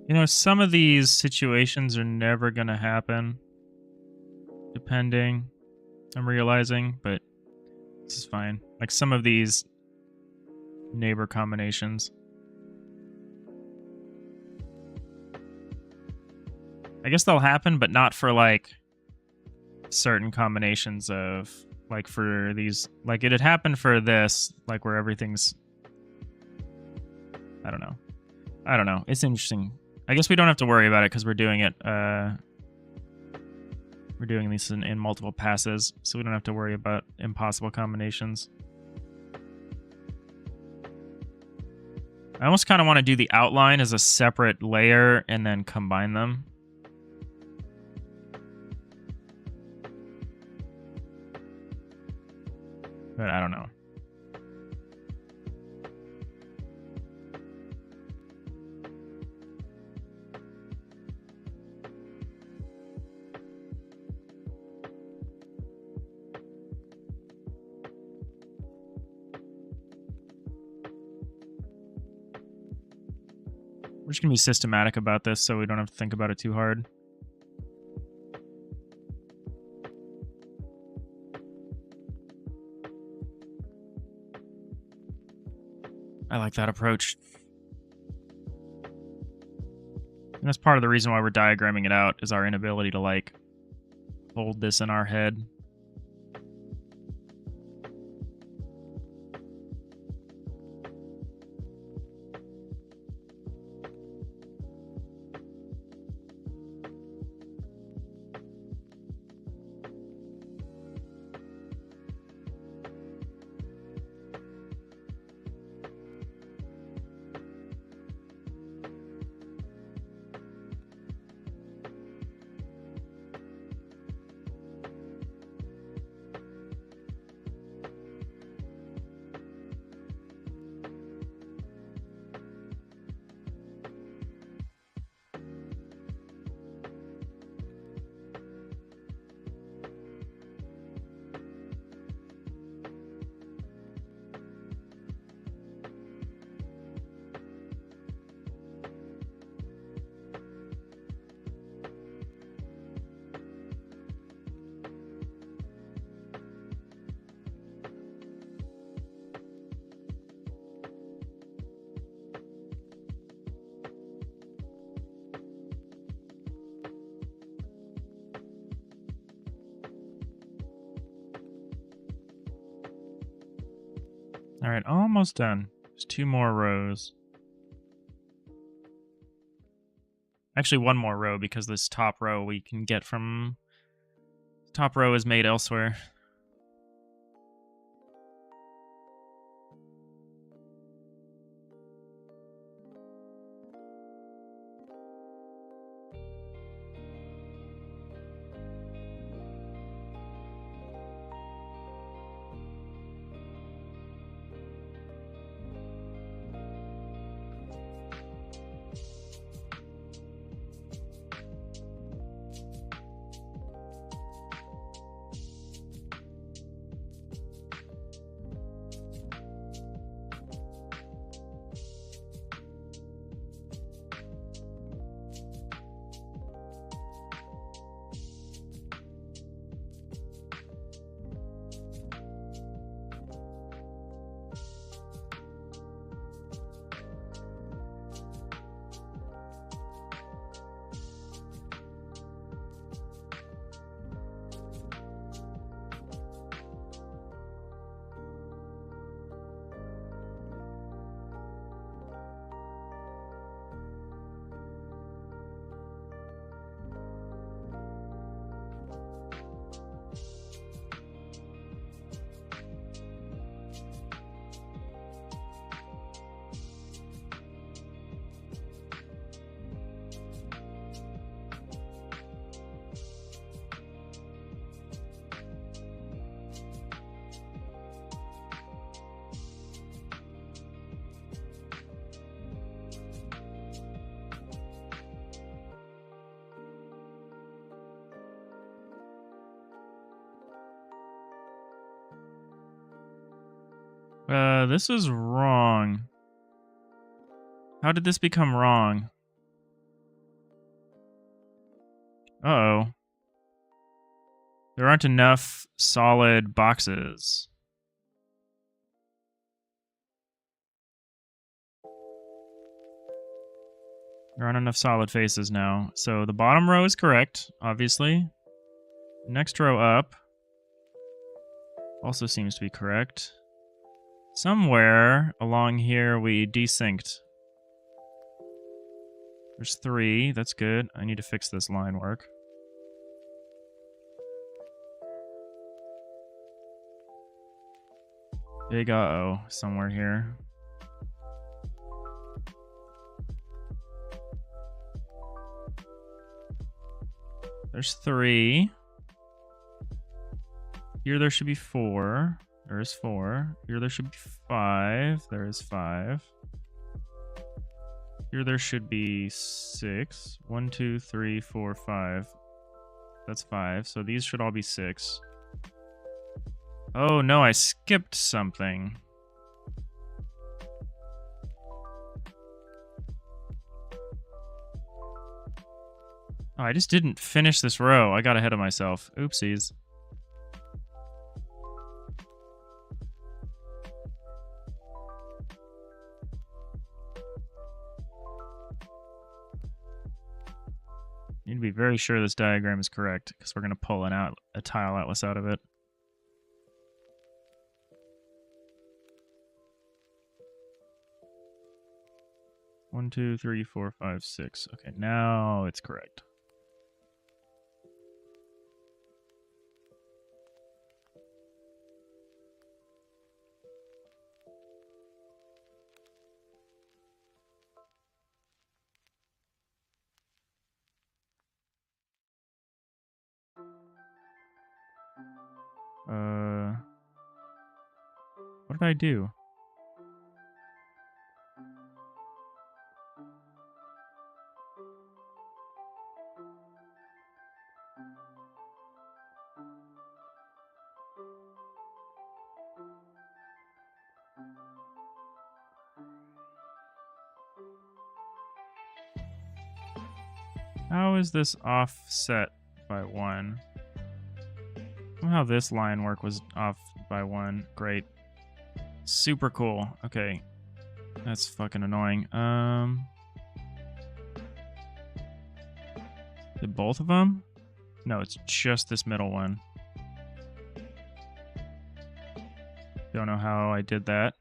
You know, some of these situations are never going to happen, depending, I'm realizing, but this is fine. Like some of these neighbor combinations. I guess they'll happen, but not for like certain combinations of like for these, like it'd happen for this, like where everything's, I don't know. It's interesting. I guess we don't have to worry about it because we're doing it, we're doing these in multiple passes, so we don't have to worry about impossible combinations. I almost kind of want to do the outline as a separate layer and then combine them. But I don't know. We're just going to be systematic about this so we don't have to think about it too hard. I like that approach. And that's part of the reason why we're diagramming it out, is our inability to, like, hold this in our head. All right, almost done. There's 2 more rows. Actually, 1 more row because this top row we can get from... Top row is made elsewhere. This is wrong. How did this become wrong? Uh-oh. There aren't enough solid boxes. There aren't enough solid faces now. So the bottom row is correct, obviously. Next row up also seems to be correct. Somewhere along here we desynced. There's 3. That's good. I need to fix this line work. Big uh-oh somewhere here. There's 3. Here there should be 4. There is 4. Here there should be 5. There is 5. Here there should be 6. 1, 2, 3, 4, 5. That's 5. So these should all be 6. Oh no, I skipped something. Oh, I just didn't finish this row. I got ahead of myself. Oopsies. Need to be very sure this diagram is correct because we're going to pull a tile atlas out of it. One, 2, 3, 4, 5, 6. Okay, now it's correct. What did I do? How is this offset by 1? Somehow this line work was off by 1. Great. Super cool. Okay. That's fucking annoying. Did both of them? No, it's just this middle one. Don't know how I did that.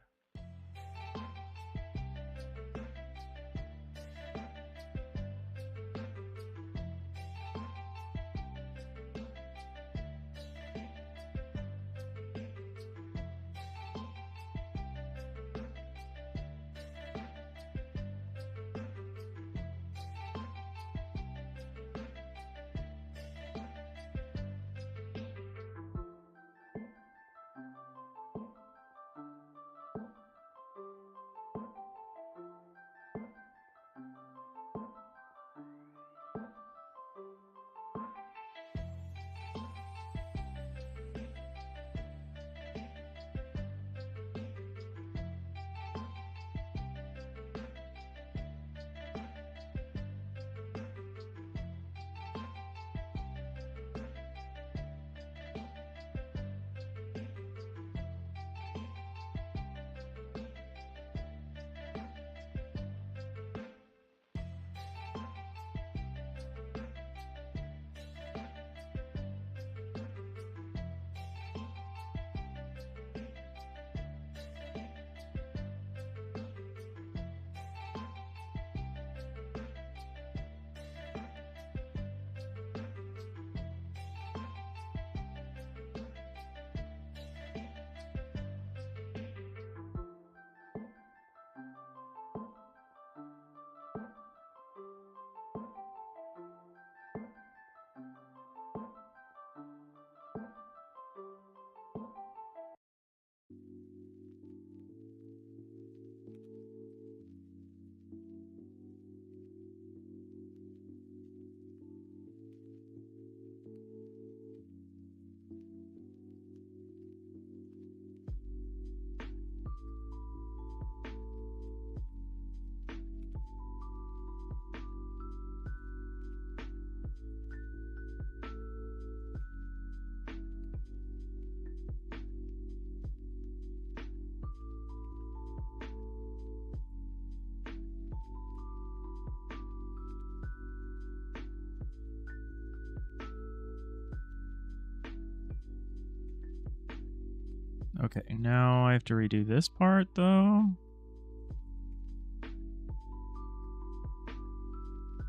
Okay, now I have to redo this part, though.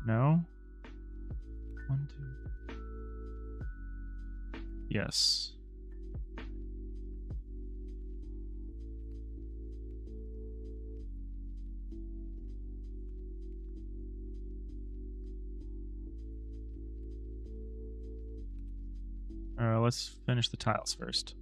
No? 1, 2. Yes. Let's finish the tiles first.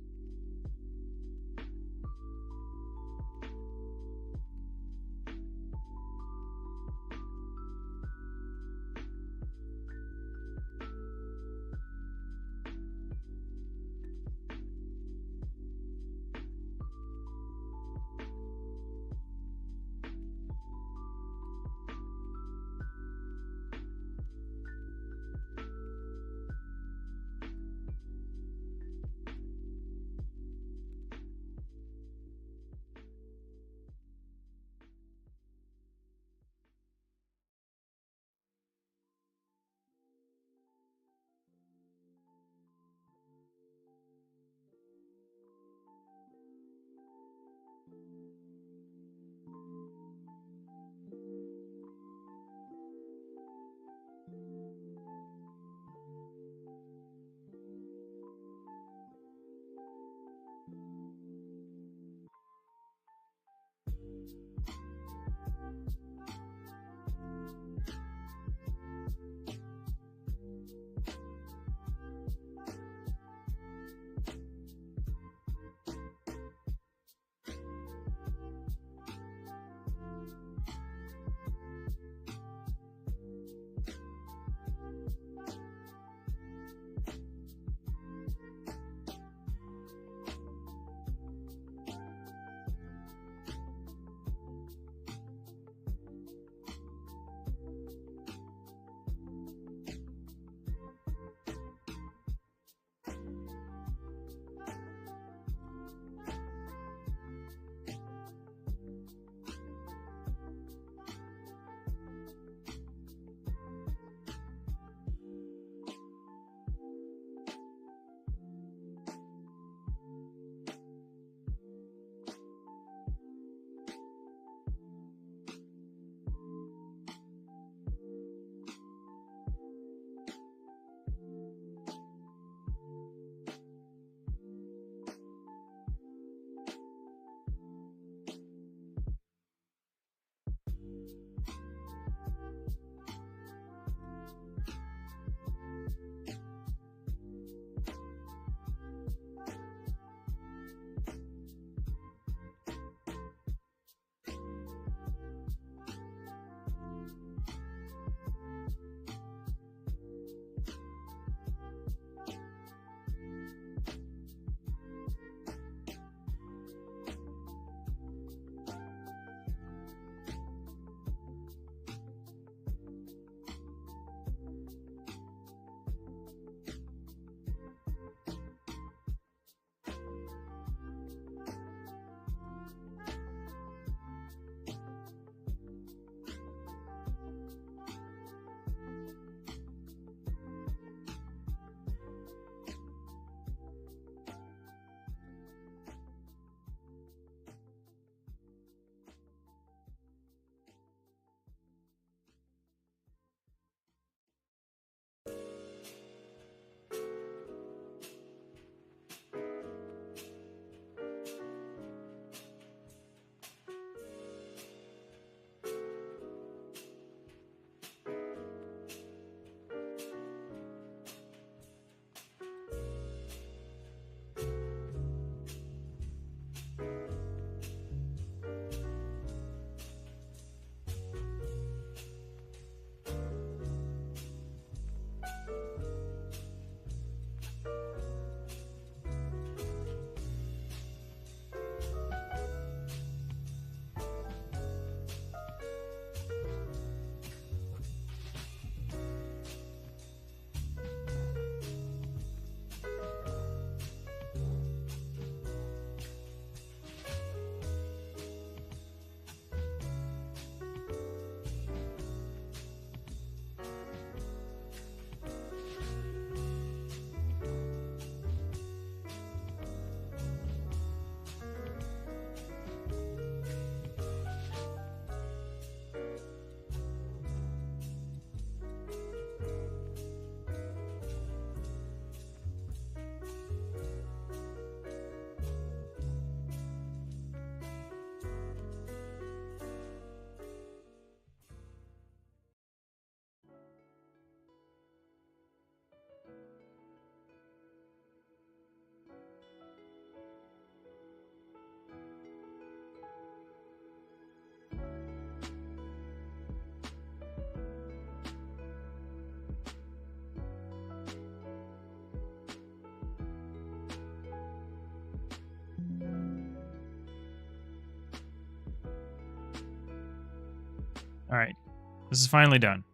This is finally done.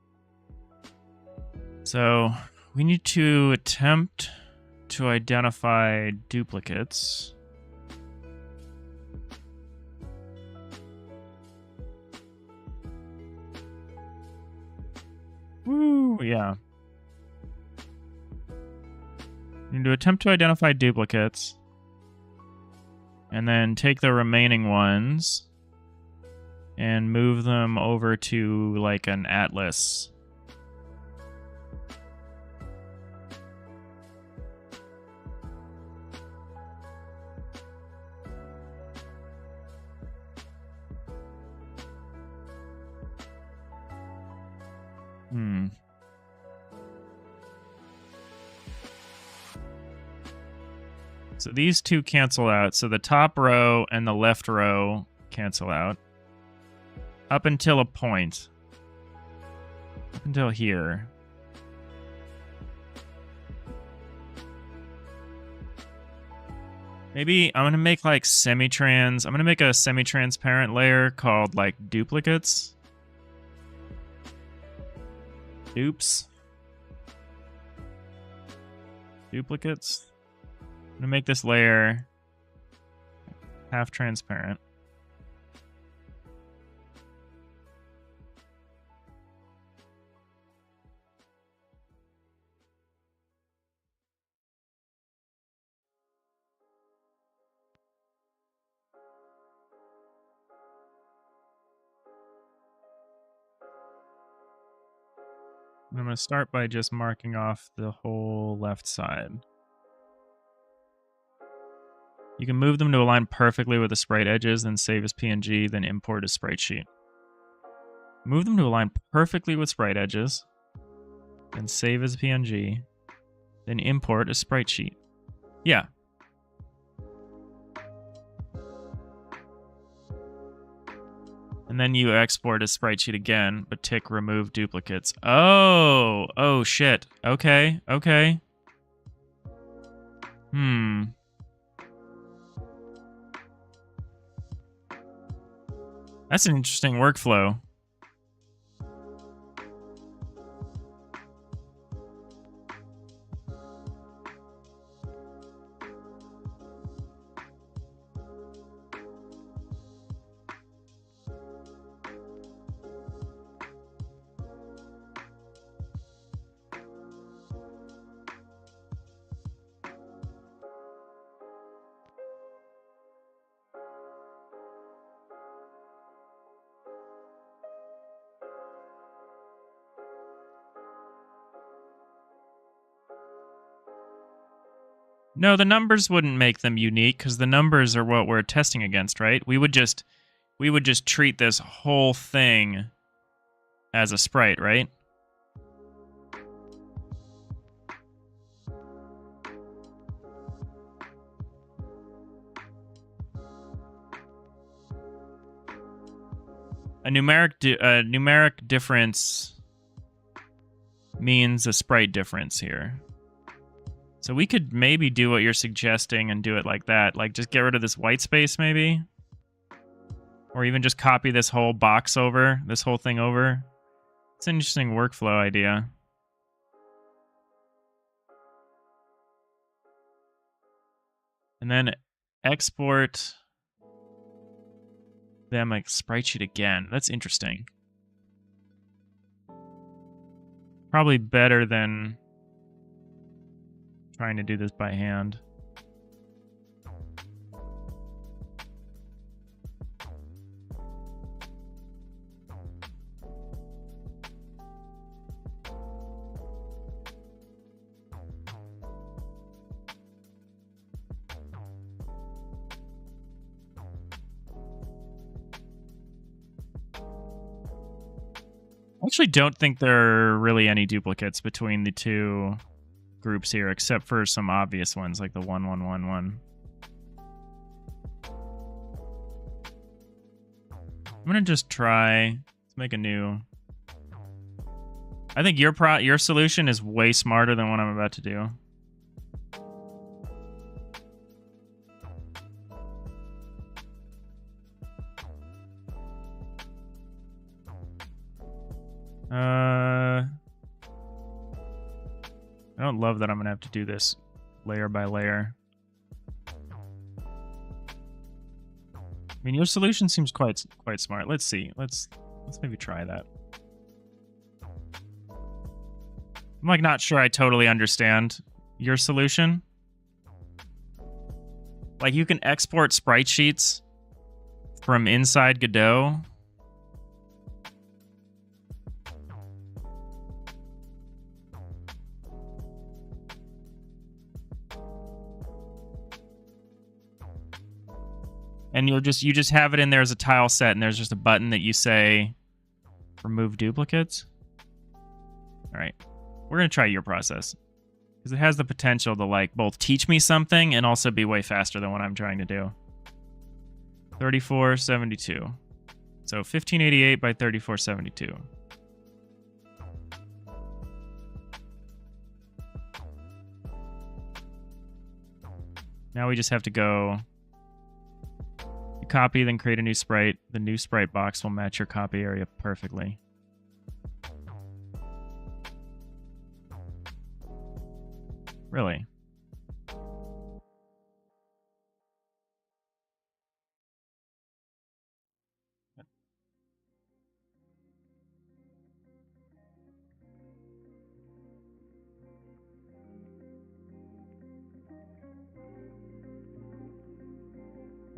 So we need to attempt to identify duplicates. Woo, yeah. We need to attempt to identify duplicates. And then take the remaining ones and move them over to like an atlas. So these two cancel out. So the top row and the left row cancel out. Up until a point. Up until here. Maybe I'm going to make like semi-trans. I'm going to make a semi-transparent layer called like duplicates. Dupes. Duplicates. I'm going to make this layer half transparent. And I'm going to start by just marking off the whole left side. You can move them to align perfectly with the sprite edges, then save as PNG, then import as sprite sheet. Move them to align perfectly with sprite edges, then save as PNG, then import as sprite sheet. Yeah. And then you export as sprite sheet again, but tick remove duplicates. Oh shit. Okay. That's an interesting workflow. No, the numbers wouldn't make them unique because the numbers are what we're testing against, right? We would just treat this whole thing as a sprite, right? A numeric difference means a sprite difference here. So we could maybe do what you're suggesting and do it like that. Like just get rid of this white space maybe. Or even just copy this whole box over, this whole thing over. It's an interesting workflow idea. And then export them like sprite sheet again. That's interesting. Probably better than trying to do this by hand. I actually don't think there are really any duplicates between the two groups here, except for some obvious ones like the 1, 1, 1, 1. I'm gonna just try. Let's make a new. I think your solution is way smarter than what I'm about to do. I don't love that I'm gonna have to do this layer by layer. I mean, your solution seems quite smart. Let's see. Let's maybe try that. I'm like not sure I totally understand your solution. Like you can export sprite sheets from inside Godot. And you just have it in there as a tile set, and there's just a button that you say remove duplicates. All right, we're gonna try your process because it has the potential to like both teach me something and also be way faster than what I'm trying to do. 3472. So 1588 by 3472. Now we just have to go. You copy, then create a new sprite. The new sprite box will match your copy area perfectly. Really?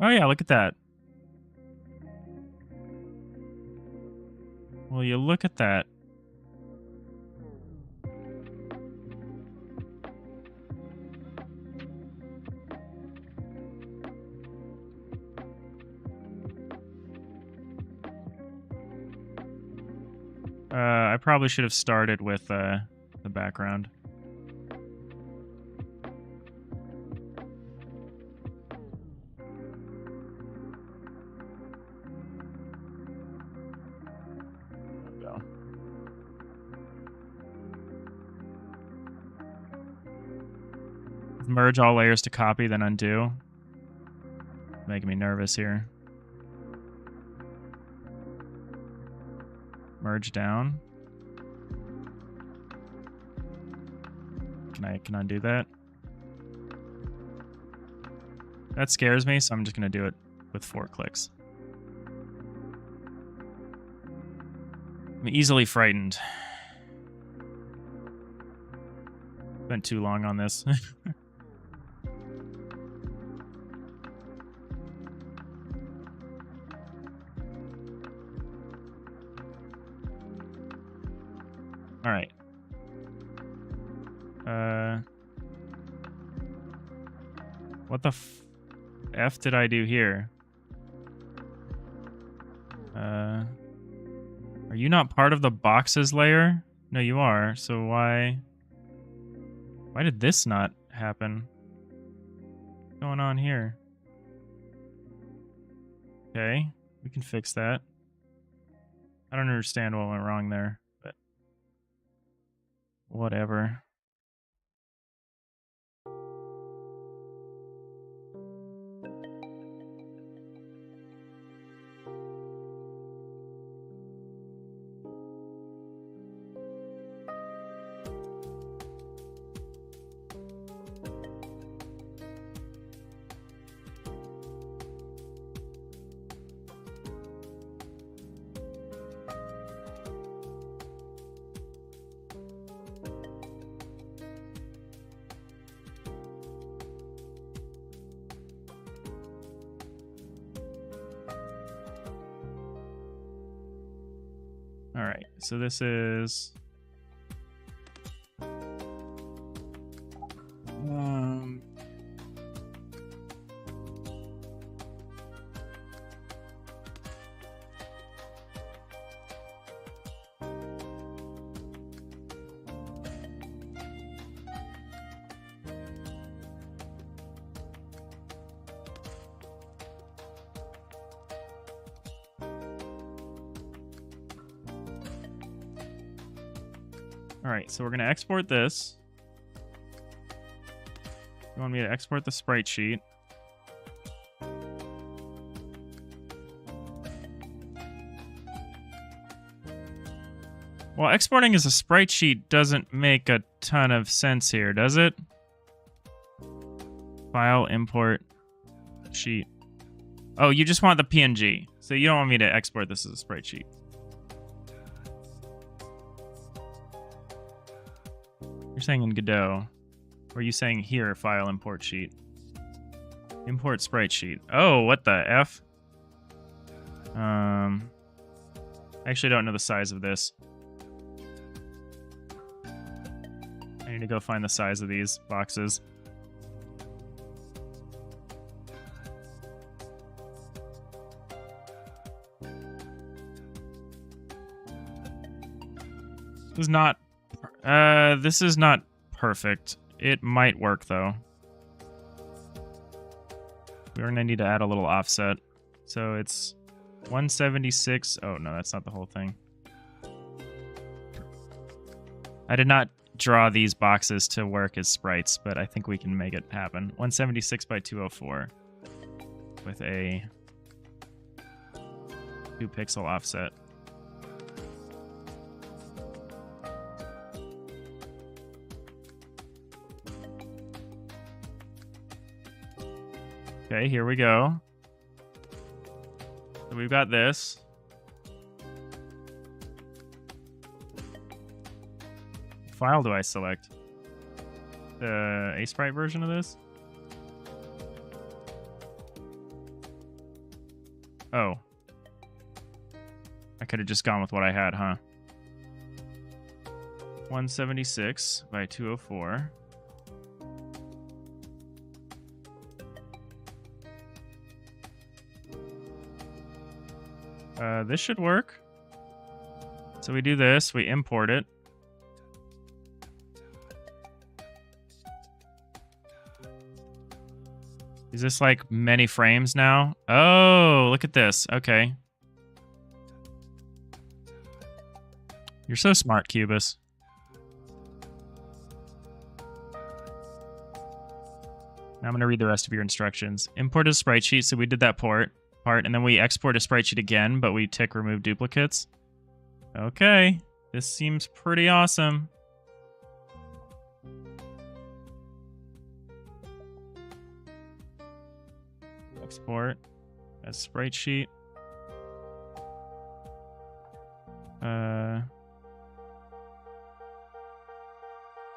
Oh yeah, look at that. Well, you look at that. I probably should have started with the background. Merge all layers to copy, then undo. Making me nervous here. Merge down. Can I undo that? That scares me, so I'm just gonna do it with 4 clicks. I'm easily frightened. Spent too long on this. All right. What the F did I do here? Are you not part of the boxes layer? No, you are. So why did this not happen? What's going on here? Okay, we can fix that. I don't understand what went wrong there, but whatever. All right, so this is all right, so we're going to export this. You want me to export the sprite sheet? Well, exporting as a sprite sheet doesn't make a ton of sense here, does it? File, import, sheet. Oh, you just want the PNG. So you don't want me to export this as a sprite sheet. You're saying in Godot. Or are you saying here, file, import, sheet? Import sprite sheet. Oh, what the F? I actually don't know the size of this. I need to go find the size of these boxes. This is not perfect. It might work though. We're gonna need to add a little offset. So it's 176. Oh no, that's not the whole thing. I did not draw these boxes to work as sprites, but I think we can make it happen. 176 by 204 with a 2-pixel offset. Okay, here we go. So we've got this. What file do I select? The A-Sprite version of this? Oh. I could have just gone with what I had, huh? 176 by 204. This should work. So we do this, we import it. Is this like many frames now? Oh, look at this. Okay. You're so smart, Cubus. Now I'm going to read the rest of your instructions. Import a sprite sheet, so we did that part, and then we export a sprite sheet again, but we tick remove duplicates. Okay, this seems pretty awesome. Export as sprite sheet.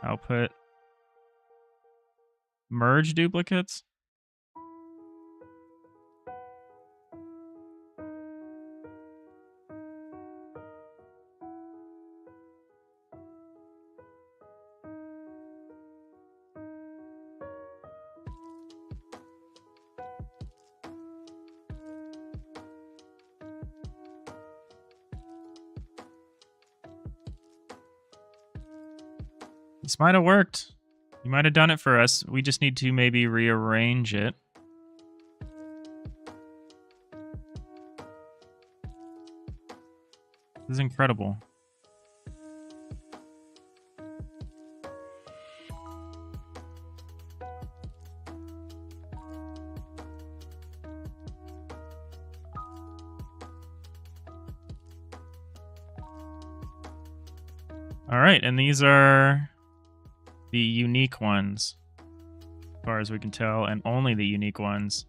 Output. Merge duplicates. This might have worked. You might have done it for us. We just need to maybe rearrange it. This is incredible. All right, and these are the unique ones, as far as we can tell, and only the unique ones.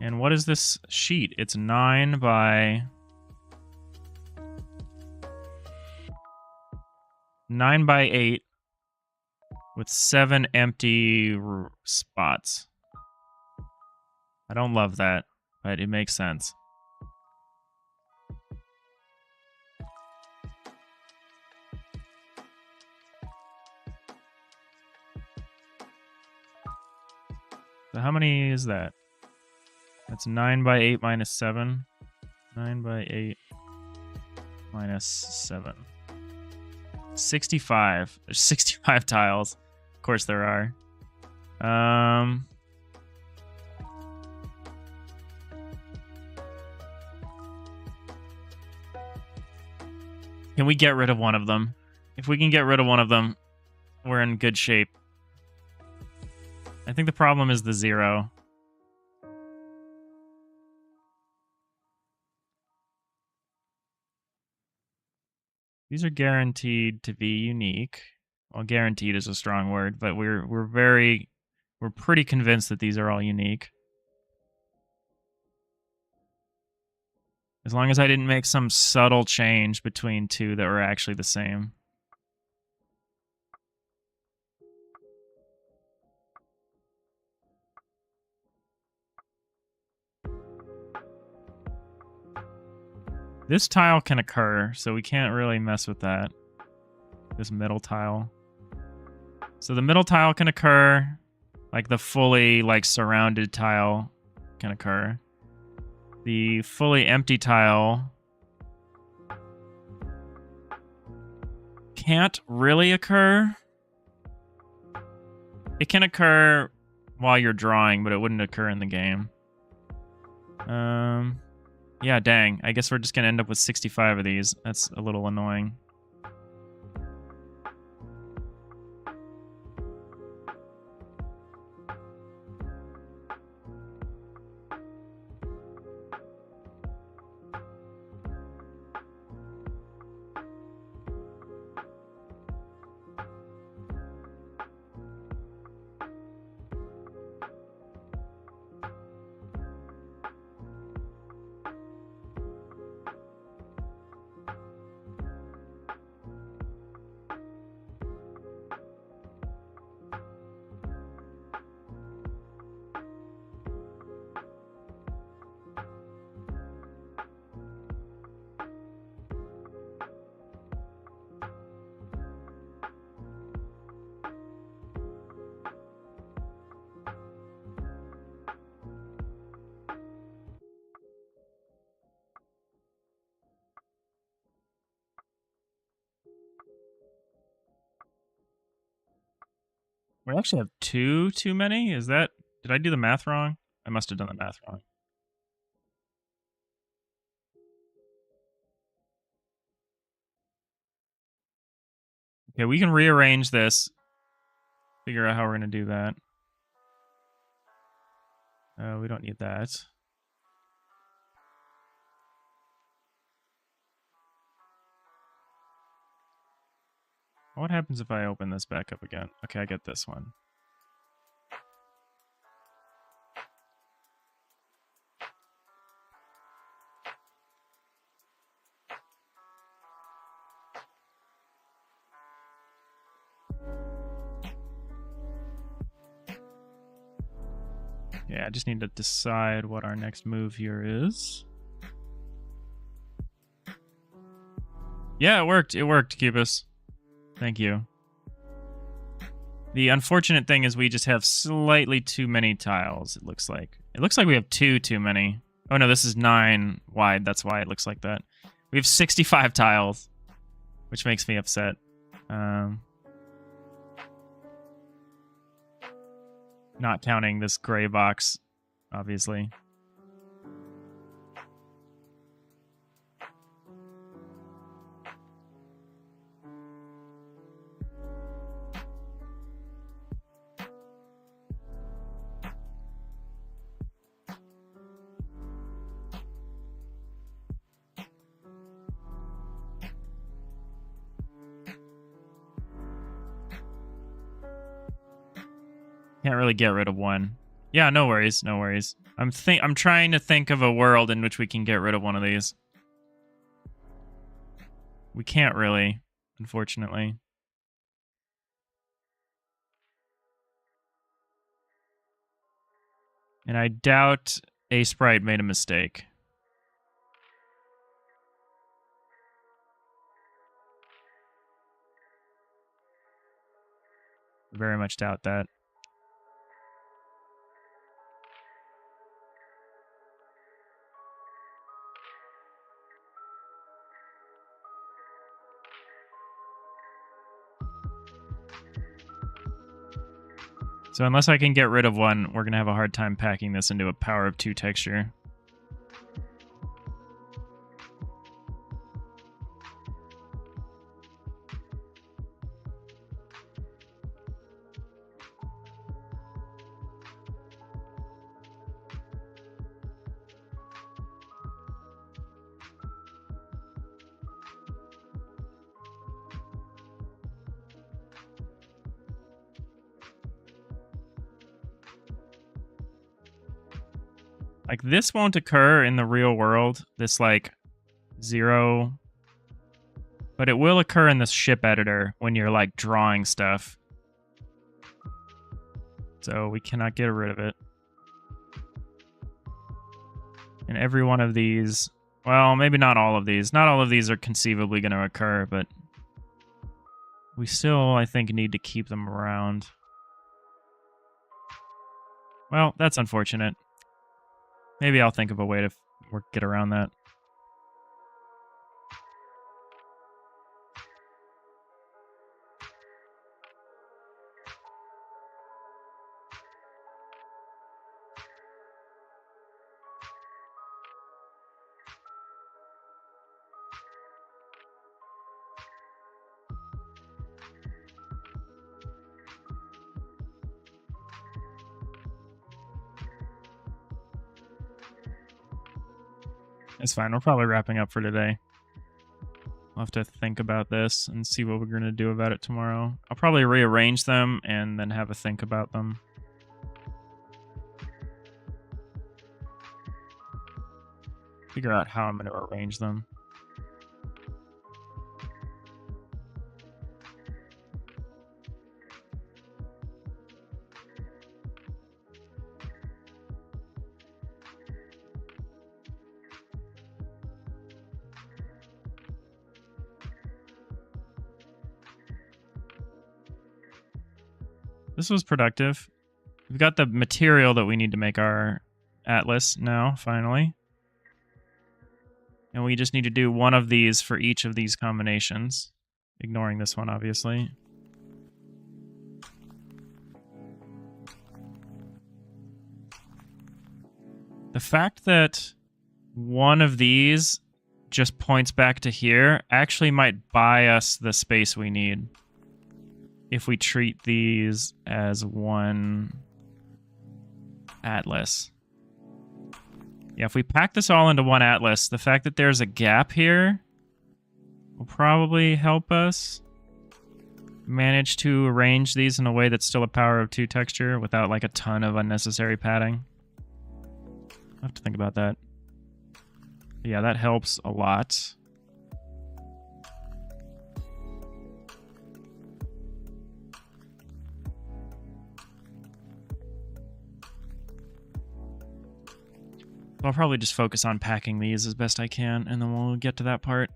And what is this sheet? It's 9 by 8 with 7 empty spots. I don't love that, but it makes sense. So how many is that? That's 9 by 8 minus 7. 9 by 8 minus 7. 65. There's 65 tiles. Of course there are. Can we get rid of one of them? If we can get rid of one of them, we're in good shape. I think the problem is the 0. These are guaranteed to be unique. Well, guaranteed is a strong word, but we're pretty convinced that these are all unique. As long as I didn't make some subtle change between two that were actually the same. This tile can occur, so we can't really mess with that. This middle tile. So the middle tile can occur, like the fully surrounded tile can occur. The fully empty tile can't really occur. It can occur while you're drawing, but it wouldn't occur in the game. Yeah, dang. I guess we're just gonna end up with 65 of these. That's a little annoying. We actually have too many? Is that... Did I do the math wrong? I must have done the math wrong. Okay, we can rearrange this. Figure out how we're going to do that. We don't need that. What happens if I open this back up again? Okay, I get this one. Yeah, I just need to decide what our next move here is. Yeah, it worked. It worked, Cubus. Thank you. The unfortunate thing is we just have slightly too many tiles, it looks like. It looks like we have too many. Oh no, this is 9 wide. That's why it looks like that. We have 65 tiles, which makes me upset. Not counting this gray box, obviously. Can't really get rid of one. Yeah, no worries, no worries. I'm trying to think of a world in which we can get rid of one of these. We can't really, unfortunately. And I doubt a sprite made a mistake. Very much doubt that. So unless I can get rid of one, we're going to have a hard time packing this into a power of 2 texture. Like, this won't occur in the real world, this, like, 0. But it will occur in the ship editor when you're, like, drawing stuff. So we cannot get rid of it. And every one of these... Well, maybe not all of these. Not all of these are conceivably going to occur, but... we still, I think, need to keep them around. Well, that's unfortunate. Maybe I'll think of a way to get around that. It's fine. We're probably wrapping up for today. I'll have to think about this and see what we're going to do about it tomorrow. I'll probably rearrange them and then have a think about them. Figure out how I'm going to arrange them. This was productive. We've got the material that we need to make our atlas now, finally. And we just need to do one of these for each of these combinations. Ignoring this one, obviously. The fact that one of these just points back to here actually might buy us the space we need. If we treat these as one atlas. Yeah, if we pack this all into one atlas, the fact that there's a gap here will probably help us manage to arrange these in a way that's still a power of 2 texture without like a ton of unnecessary padding. I have to think about that. But yeah, that helps a lot. I'll probably just focus on packing these as best I can, and then we'll get to that part.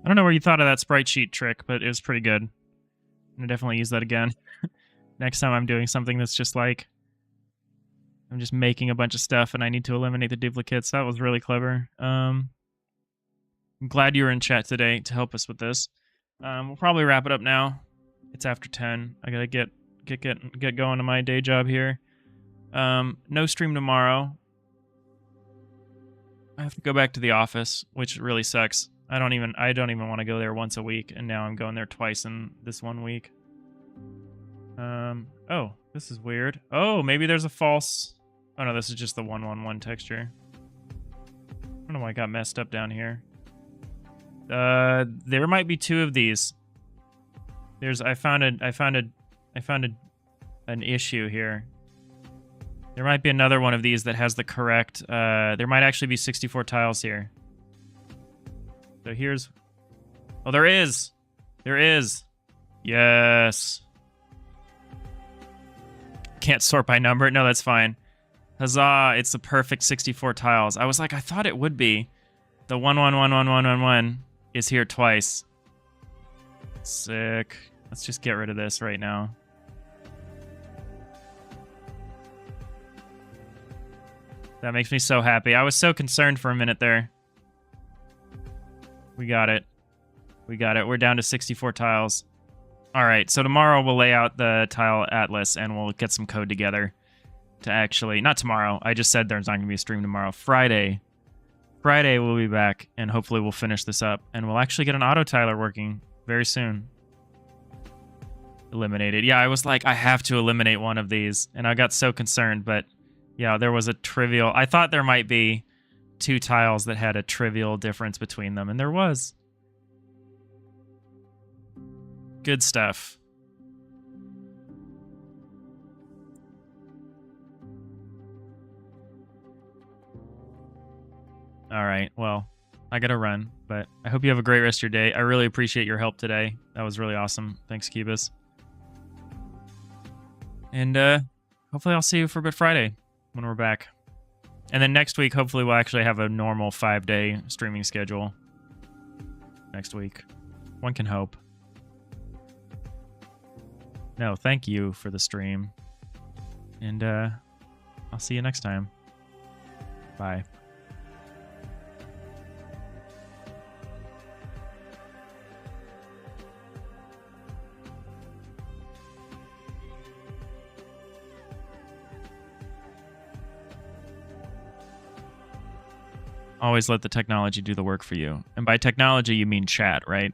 I don't know where you thought of that sprite sheet trick, but it was pretty good. I'm gonna definitely use that again. Next time I'm doing something that's just like... I'm just making a bunch of stuff and I need to eliminate the duplicates. That was really clever. I'm glad you were in chat today to help us with this. We'll probably wrap it up now. It's after 10. I gotta get going to my day job here. No stream tomorrow. I have to go back to the office, which really sucks. I don't even want to go there once a week, and now I'm going there twice in this 1 week. Oh, this is weird. Oh, maybe there's a false... Oh no, this is just the 111 texture. I don't know why it got messed up down here. There might be 2 of these. I found an issue here. There might be another one of these that has the correct... there might actually be 64 tiles here. So here's... Oh, there is! There is! Yes! Can't sort by number? No, that's fine. Huzzah! It's the perfect 64 tiles. I was like, I thought it would be. The 111111 is here twice. Sick. Let's just get rid of this right now. That makes me so happy. I was so concerned for a minute there. We got it. We got it. We're down to 64 tiles. All right, so tomorrow we'll lay out the tile atlas and we'll get some code together to actually... Not tomorrow. I just said there's not going to be a stream tomorrow. Friday we'll be back and hopefully we'll finish this up and we'll actually get an autotiler working very soon. Eliminated. Yeah, I was like, I have to eliminate one of these and I got so concerned, but yeah, there was a trivial... I thought there might be 2 tiles that had a trivial difference between them and there was. Good stuff. All right, well, I gotta run, but I hope you have a great rest of your day. I really appreciate your help today. That was really awesome. Thanks, Kibas. And hopefully I'll see you for Good Friday when we're back. And then next week, hopefully we'll actually have a normal 5-day streaming schedule next week. One can hope. No, thank you for the stream. And I'll see you next time. Bye. Always let the technology do the work for you. And by technology, you mean chat, right?